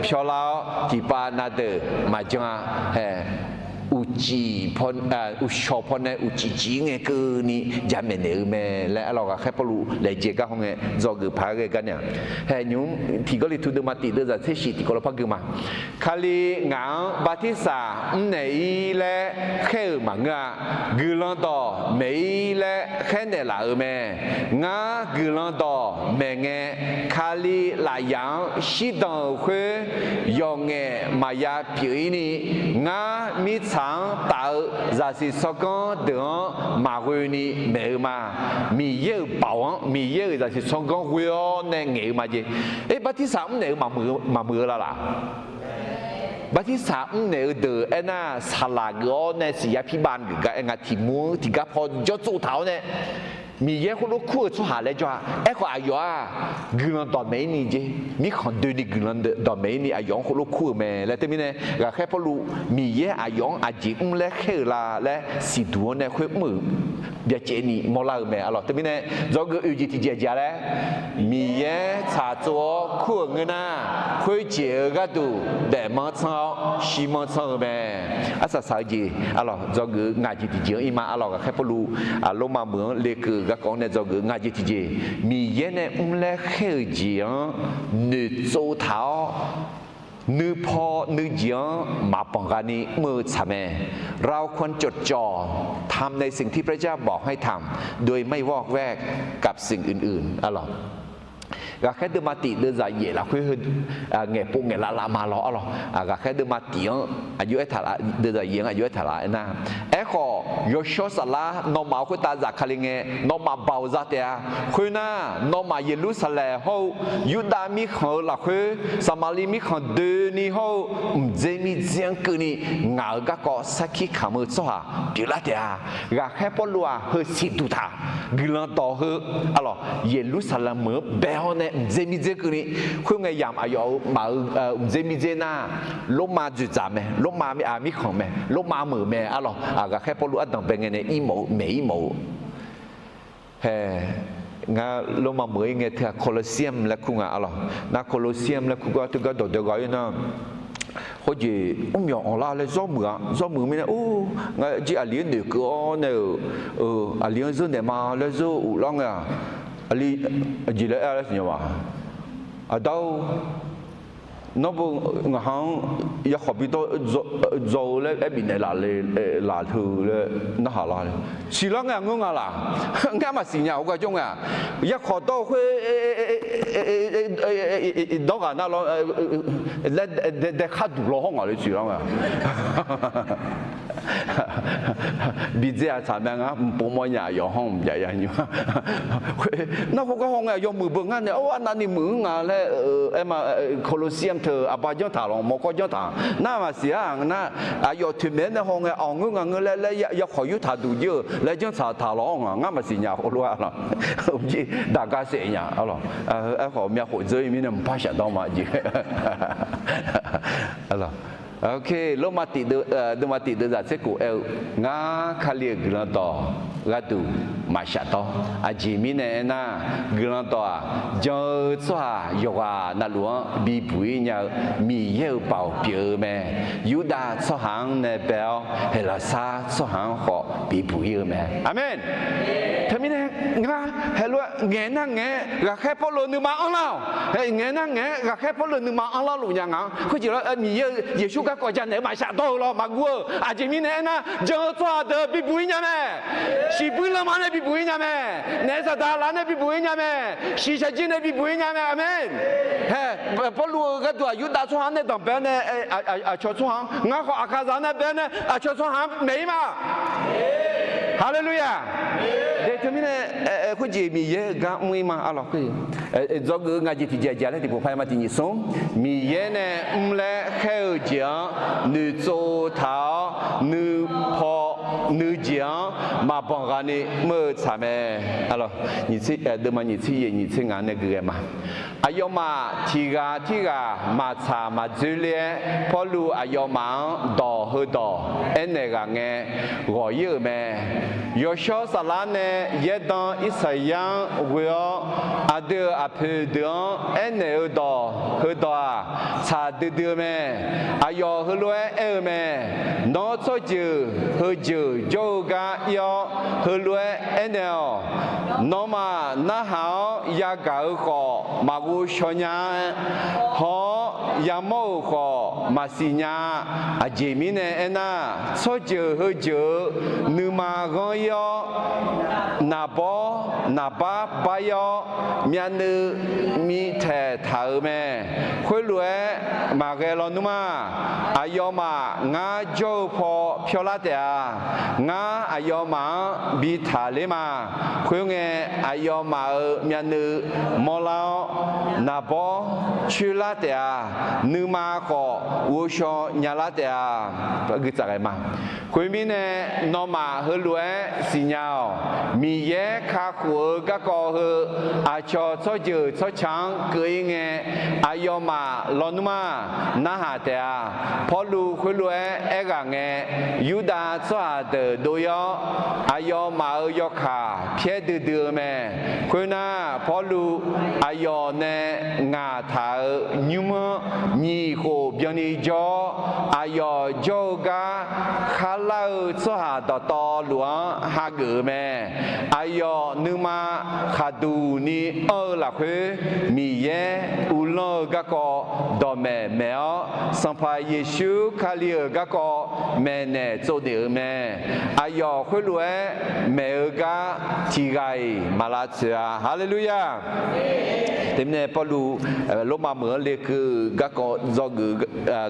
พอลาที่ปานาเดมาจังอุจิพนอุชอพนอุจิจีเงคือนี่จำเนอแม่และเราก็แค่ปลูเลยเจก็ของเงจอกือพายกันเนี่ยยุงที่ก็เลยทุดมาติดเดือดเทชิที่ก็เราพักกันมาคาลีงาบัติสาเนยและแค่มังอ่ะกุลันต่อเมย์และแค่เนี่ยละแม่งากุลันต่อแม่เงคาลีลายยังชิดองคุยยองเงมายาผิวนี่งามิ长到若是说讲的马会呢没嘛，米有包王，米有就是说讲会哦那硬嘛啫，把啲啥唔硬嘛没啦啦。บัดที่สามเนี่ยเดือน่ะสลากก็เนี่ยสิยาพิบาลกับงาทีมูที่กับพอจะจู่เท้าเนี่ยมีเยอะคนรู้คู่สุดหาเลยจ้าก็อายุกึ่งต่อไม่นี่จีมีคนเดินนี่กึ่งต่อไม่นี่อายุคนรู้คู่แม่แล้วแต่มีเนี่ยก็แค่พอรู้มีเยอะอายุอาจีและแค่ละและสิตัวเนี่ยคุยมือ别接你莫拉咩啊咯，特别呢，这个有几天节节嘞，米耶茶桌苦个呐，会接个都大毛草、细毛草咩，啊啥啥节啊咯，这个伢几天节伊嘛啊咯个开不路啊，罗马门那个个讲呢，这个伢几天节，米耶呢来黑节你做头。นึกพอนึกเยอะมาป้องกันนี้มือทำเองเราควรจดจ่อทำในสิ่งที่พระเจ้าบอกให้ทำโดยไม่วอกแวกกับสิ่งอื่นๆอ๋อก็แค่เดินมาตีเดินใจเย่ละคุยเงี้ยปุ่งเงี้ยละมาล้ออ๋อก็แค่เดินมาตีอายุไอ้ถาละเดินใจเย่อายุไอ้ถาละนะไอ้ข้อยศสละน้องมาคุยตาจากคาลิเงี้ยน้องมาเบาจัดเดียคุยน่ะน้องมาเยรูซาเล็มเขายูดามิเขาละคุยสมาลีมิเขาเดินนี่เขาเจมีเจียงกืนี่เงาก็สักขีขามือซ้อเดี๋ยวละเดียก็แค่ปลัวเฮ้ยสิดูท่ากิลันต่อเฮ้ยอ๋อเยรูซาเล็มเมื่อเบลเนี่ยเจมิเจกุนี่คุยไงยามอายุมาเจมิเจน่าลมมาจุดจามไหมลมมามีมีของไหมลมมาเหมือไหมอ๋อก็แค่ปลัวต่างเป็นไงเนี่ยอีโมไม่อีโมเฮ้งาลมมาเหมือไงเถอะโคลอสเซียมแล้วคุณอ๋อนะโคลอสเซียมแล้วคุณก็ถึงก็โดดเดี่ยวอยู่นะเขาจีอย่างอ๋อละเลยซ้อมมือไม่ได้โอ้งาจีอาเลียนเด็กก็เนี่ยอาเลียนซึ่งเนี่ยมาแล้วซึ่งอุลองอ่ะAli jila ala senyawa. Atau nopo ngahang ya hobi to zo le ebine la thu le na ha la. Sila nga ngunga la. Nga ma sinya ko jong a. Ya kho to kwe do ga na lo le de khadu lo hong a le sila nga. 比这啊，咱们啊，不么呀，有红呀呀有，那我讲红啊，有มือเบิ่งอันเนี่ยโอ้อันนั้นนี่มืองาและมาโคลอสเซียมเธออาบาจถาลองมก็จถาน่ามาเสียนะอยู่ถึงแม้ในห้องอ่างงงแล้วอยากขอยุถาดูเยอะแล้วจังถาลองอ่ะงั้นมาสิญญารู้ว่าล่ะจี大家เสียญาอ๋อขอมีหัวใจมีน้ำพัชดอมาจีอ๋อโอเคลมมาติเดมาติเดจากเสกูงาคาเลียกลันต่อกระดูมาชาต่ออาจิมิเนน่ากลันต่อเจ้าสวายกว่านัลวงบีบุยเนี่ยมีเยี่ยวเป่าเปียแม่ยูดาสหังเนเปลเฮลาซาสหังขอบีบุยแม่อาเมนทำไมเนี่ยงาเฮลัวเงี้ยนั่งเงี้ยก็แค่พอลนึกมาอัลลอฮ์เฮ้ยเงี้ยนั่งเงี้ยก็แค่พอลนึกมาอัลลอฮ์รู้ยังไงคือจีเรามีเยซูก็ก่อนจะไหนมาชาโตเรามากัวอาจิมิเนน่ะเจ้าสวาเดบีบุยเนี่ยแม่ชีบุยละมันเนี่ยบีบุยเนี่ยแม่เนสตาลาเนี่ยบีบุยเนี่ยแม่ชีชาจินเนี่ยบีบุยเนี่ยแม่อาเมนเฮ้ยพอรู้ก็ตัวยูดาสวาเนี่ยต้องเป็นเนี่ยชอสวางาขออาคาซาเนี่ยเป็นเนี่ยชอสวาไม่มาฮาเลลูยาเดี๋ยวที่นี่เนี่ยคุณจีมีเยอะกันไม่มาอะไรคือจอกงาจิตเจเจเลยที่ผมพายมาที่นี่ส่งมีเยอะเนี่ยเลยเข้าเจียนึกโจเท้านึกพอนึกเจียมาบังกันนี่เมื่อทำอะไรนี่สิเดี๋ยวมันนี่สินี่สิงานเนี่ยคือมาอายุมาที่กามาชามาจุเล่พอรู้อายุมาต่อหือต่อเนี่ยก็เงี้ยก็เยอะแม่ยศสลาเนี่ยยัดตั้งอิสยามวิโออาเดออาเพเดียนเนี่ยต่อหือต่อชาดื้อแม่อายุหือรวยแม่น้องช่วยจื้อหือจื้อโจกายอหือรวยเนี่ยน้องมาหน้าหายาเก่าก็มากูชนยาหอยาโมก็มาสิญาอาเจมิเนน่ะช่วยจื้อหือจื้อนึกมาก็ยอนาบอนาบาบายอมีอันนึมีแท้เท่าแม่คุยรวยมาเกลอนุมาอายอมางาโจพอพิอลาเตียงาอายอมาบีทาเลมาคุยเงอายอมามีอันนึมอลานาบอชิลาเตีย นึมาขอวูชอยาลาเตียก็จะไงมาคุยมีเนนอมาเฮลวยสิญญามีเยคาขัวก็ก่อเฮอาชอชอเจอชอช้างเกยเงอายอมาลอนมานาหาเตียพอลูคุยรวยเอกางเงยูดาสวาเดโดยอายอมาเอยขาเพียดเดือแม่คุยนาพอลูอายอเนงาถายูมมีโคเบียนีจออายอโจกาคาลาสวาตตอหลวงฮาเกแม่อายอนึมาคาดูนีหลักมีเยอุลกะกอดอแม่แมวสัมภาเยซูคาลีกะกอแม่เนโจเดแม่อายอคุลวยแม่กะทีไกมาลาเซียฮาเลลูยาเต็มเนปอลูลมาเหมือนเลยคือกะกอจอก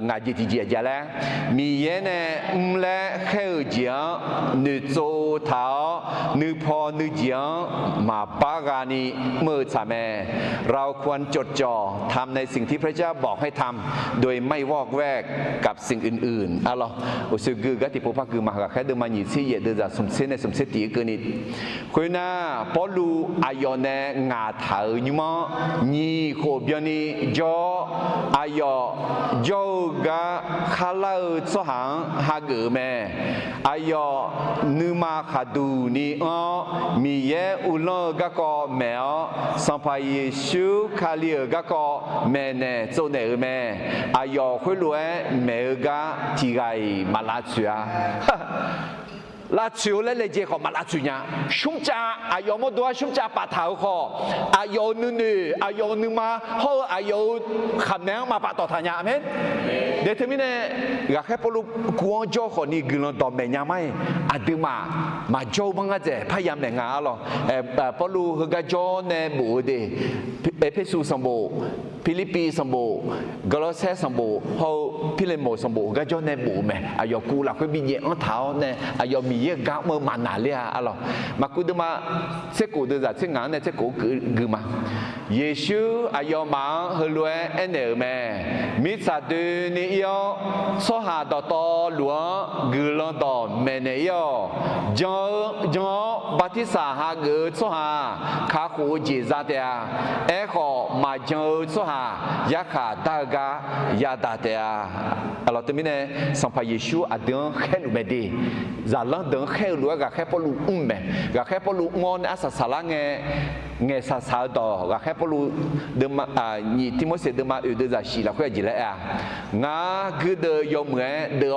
งาจิติเจียจ้ะแล้วมีเยเนและเฮเจียนึโจเท้านึพอนึเจียมาปากานีเมื่อสาแม่เราควรจดจ่อทำในสิ่งที่พระเจ้าบอกให้ทำโดยไม่วอกแวกกับสิ่งอื่นๆอะล่ะอุสกือกติปุพักคือมาแค่เดิมมาหยิบซี่เยเดจะสมเสนสมเสติกันนี่คุยนะพอลูอายอเนงาถาอยู่มั้งนี่โคเบียนีจออายอจอกะคาลาสหังฮาเกแม่อายอนึมาคาดูนี่มีเยอุลกะกอแมวสัมภาเยซูคาลีกะกอแม่เนโจเนแม่อายอคุยรวยแม่กะทีไกมาลาเซียลาเซียและเลเจขอมาลาเซียชุมจ่าอายอมดัวชุมจ่าปะเท้าขออายอนึอายอนึมาเฮออายอคำแนงมาปะต่อทานยาอเมนเดี๋ยวเทมินเนี่ยอยากให้พวกลูกกวนจ่อขอนี่กลันต่อแม่ยาไม่อดีมาจ่อบังอาจจะพยายามแรงงานหรอพวกลูกก็จ่อเนี่ยบูเดเอเพซูสมบูฟิลิปปีสมบูกาลาเซสมบูเขาพิเลโมสมบูก็จ่อเนี่ยบูแม่อายอกูหลักก็มีเยอะเท้าเนี่ยอายอมีเยอะก้าวเมื่อมานาเลียอะหรอมากูเดมาเสกูเดจะเสงานเนี่ยเสกูคือมาเยซูอายอมาเฮลวยเอเนอแม่มิซาดูนิยอสหาดตอหลวงกุลดอเมเนยอจอบาติสาหาเกสหาคาคูจิซาเตียเอขอมาจอสหายาขาดากายาดาเตียalors terminé sans pas Yeshua a d'un quel ou médé zalan d'un quel ou ga quel pour l'umbe ga quel pour l'umon asa salange nge sa sa do ga quel pour de ni Timothée de ma de za shi la quoi dit là nga gu de yo mwe de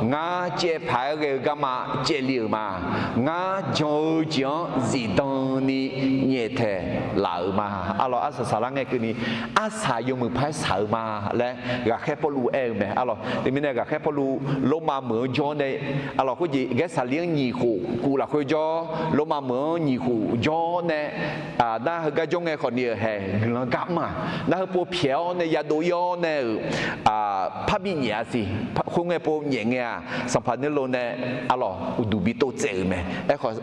nga che phai ge ga ma che liu ma nga jo jian zi dong ni nye the la ma alors asa salange que ni asa yo mu phai sa ma le ga quel pour lu em me alors thì mình này cả khép lu lô ma mở cho này alors có gì cái sản liếng nhì khủ cụ là khơi cho lô ma mở nhì khủ cho này đa cái trong này còn nhiều hè nó cắm mà đa hơi po phéo này ya đồ yo này phát bị nhẹ gì không nghe po nhẹ nghe sản phẩm này lô này alors đủ bị tổ chức mà cái còn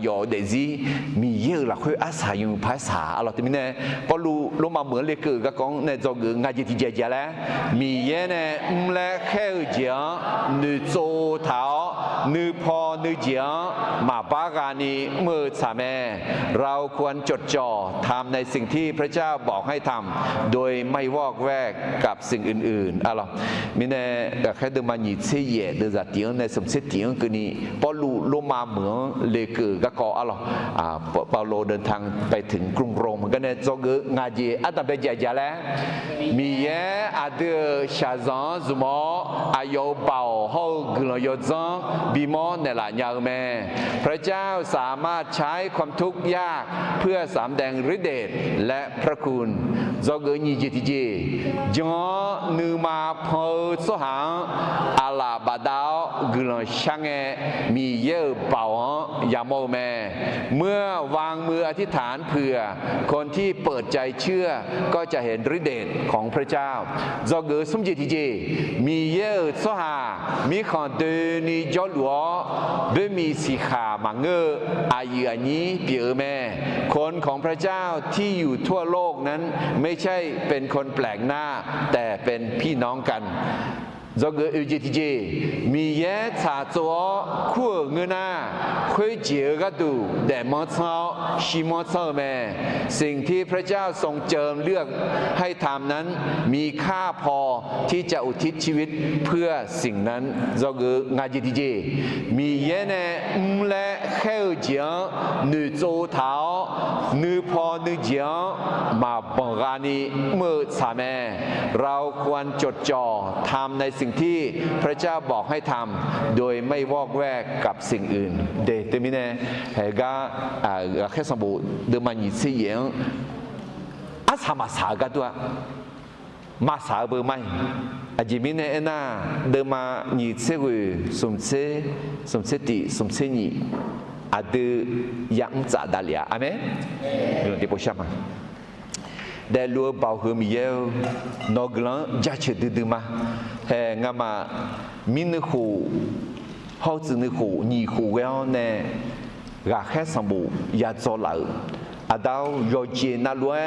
yo để gì mi yêu là khơi ác xài dùng phải xả alors thì mình này có lu lô ma mở lên cửa cái con này do người ngay chỉ dễ lẽ mi yêu nàyและแค่เจียนึโจเท้านึพอนึเจียมาปากานีเมื่อสาแม่เราควรจดจ่อทำในสิ่งที่พระเจ้าบอกให้ทำโดยไม่วอกแวกกับสิ่งอื่นๆอะไรมิเน่แค่เดินมาหยิบเสียเดินจากเตียงในสมเสตียงคือนี่พอลูมาเหมืองเลกือก็ก่ออะไรเปาโลเดินทางไปถึงกรุงโรมก็เนี่ยจงงาจีอัตเบจยาแล้วมีเยอาเดชาซอนสมออายอเป่าเฮากลยจังบีมอนเนี่ยละยาวแม่พระเจ้าสามารถใช้ความทุกข์ยากเพื่อสำแดงฤทธิ์เดชและพระคุณจงยีจิตจีจงนึมาพอสหังอาลาบาดาวกลช่างเอมีเยอะเป่ายามโมแม่เมื่อวางมืออธิษฐานเพื่อคนที่เปิดใจเชื่อก็จะเห็นฤทธิ์เดชของพระเจ้าจงสมจิตจีมีเยอะสหามีขอนเดนิจอลัวเบมีสีขามังเงออายุอันนี้เปียแม่คน ของพระเจ้าที่อยู่ทั่วโลกนั้นไม่ใช่เป็นคนแปลกหน้าแต่เป็นพี่น้องกัน这个有几天，米耶查做苦人呐，会接个度，แต่มอเช้าชิมอเช้าแม่สิ่งที่พระเจ้าทรงเจิมเลือกให้ทำนั้นมีค่าพอที่จะอุทิศชีวิตเพื่อสิ่งนั้น这个งานจิตเจมีเยเนและเข้าเจียงนึโจเท้านึพอนึเจียงมาบังกานีเมื่อสาแม่เราควรจดจ่อทำในสิ่งที่พระเจ้าบอกให้ทำโดยไม่วอกแวกกับสิ่งอื่นเดตมิเนเฮกาแค่สมบูรณ์เดิมันยิสิยังอาสามาสากันตัวมาสาเบอร์ไม่อาจิมิเนเอน่าเดิมายิสิกุสมเสติสมเสนีอาดืยังจ่าดาลียอาเมนเรื่องที่พูดใช่ไหมได้รู้บ่าวคือมีเยอะนกหลังจัดเฉดดื้อมาเฮงามามินหูเขาจะนึกหูนี่หูเวลเนี่ยรักแค่สมบูรณ์อยากจะเล่าอาดาวยอเจน่าล้วน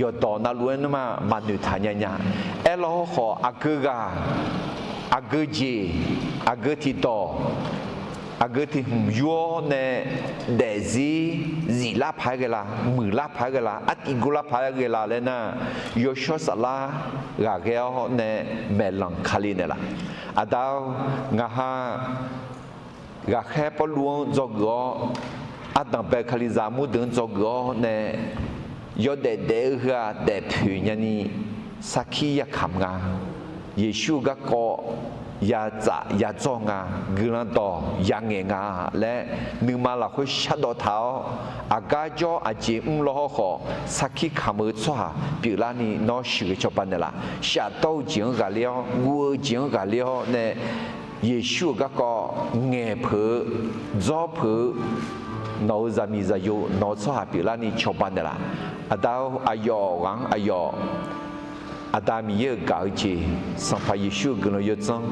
ยอดอน่าล้วนมามาหนุทานยาเอลล์ขออาเกกาอาเกเจอาเกติโตอาเกติหุ่มยัวเนี่ยเดซีลาพายกันละมือลาพายกันละอัติกุลาพายกันละเลยนะยอชสลากาเกลเนี่ยเมลังคาลีเนี่ยละอาดาวงาฮากาแค่ปลวงจอกก็อาดังเบคาลิซามุดึงจอกก็เนี่ยยอดเดอร์เดผืนยันนี่สักขี้ยาขำงาเยซูก็ก็ยาจ่ายาจ้องงาเกลันต่อยางเงงาและนึกมาละคุยชัดดอเท้าอากาจออาเจมล้อขอสักขี้ขมือชัวปีลานีนอชิกจบันเดล่ะชาโต้จิงกาเลียววัวจิงกาเลียวเนี่ยเยซูก็เงยเผือจ้อเผือนอจามีจายุนอชัวปีลานีจบันเดล่ะอาดาวอายอวังอายออาดามีเยอะกาจีสัมภายิชูกันเลยจัง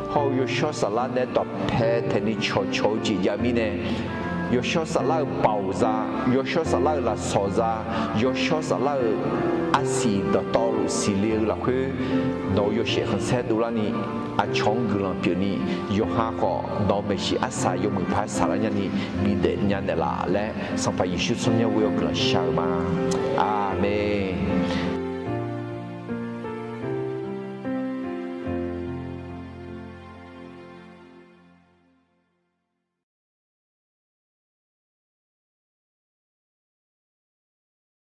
เขาอยู่ชอบสลัดเนี่ยต่อแพ้เทนิชโชจียามีเนี่ยอยู่ชอบสลัดเป่าซาอยู่ชอบสลัดละโซซาอยู่ชอบสลัดอาศีดต่อลุสิเลียละคือโนอยู่เชื่อขันเสดูลานี่อาชงกุลังเปียนี่อยู่หาก็โนไม่ใช่อาศัยอยู่มือพายสารยันนี่มีเด่นยันเดล่าและสัมภายิชูส่วนใหญ่วิวกุลังชามาอาเมน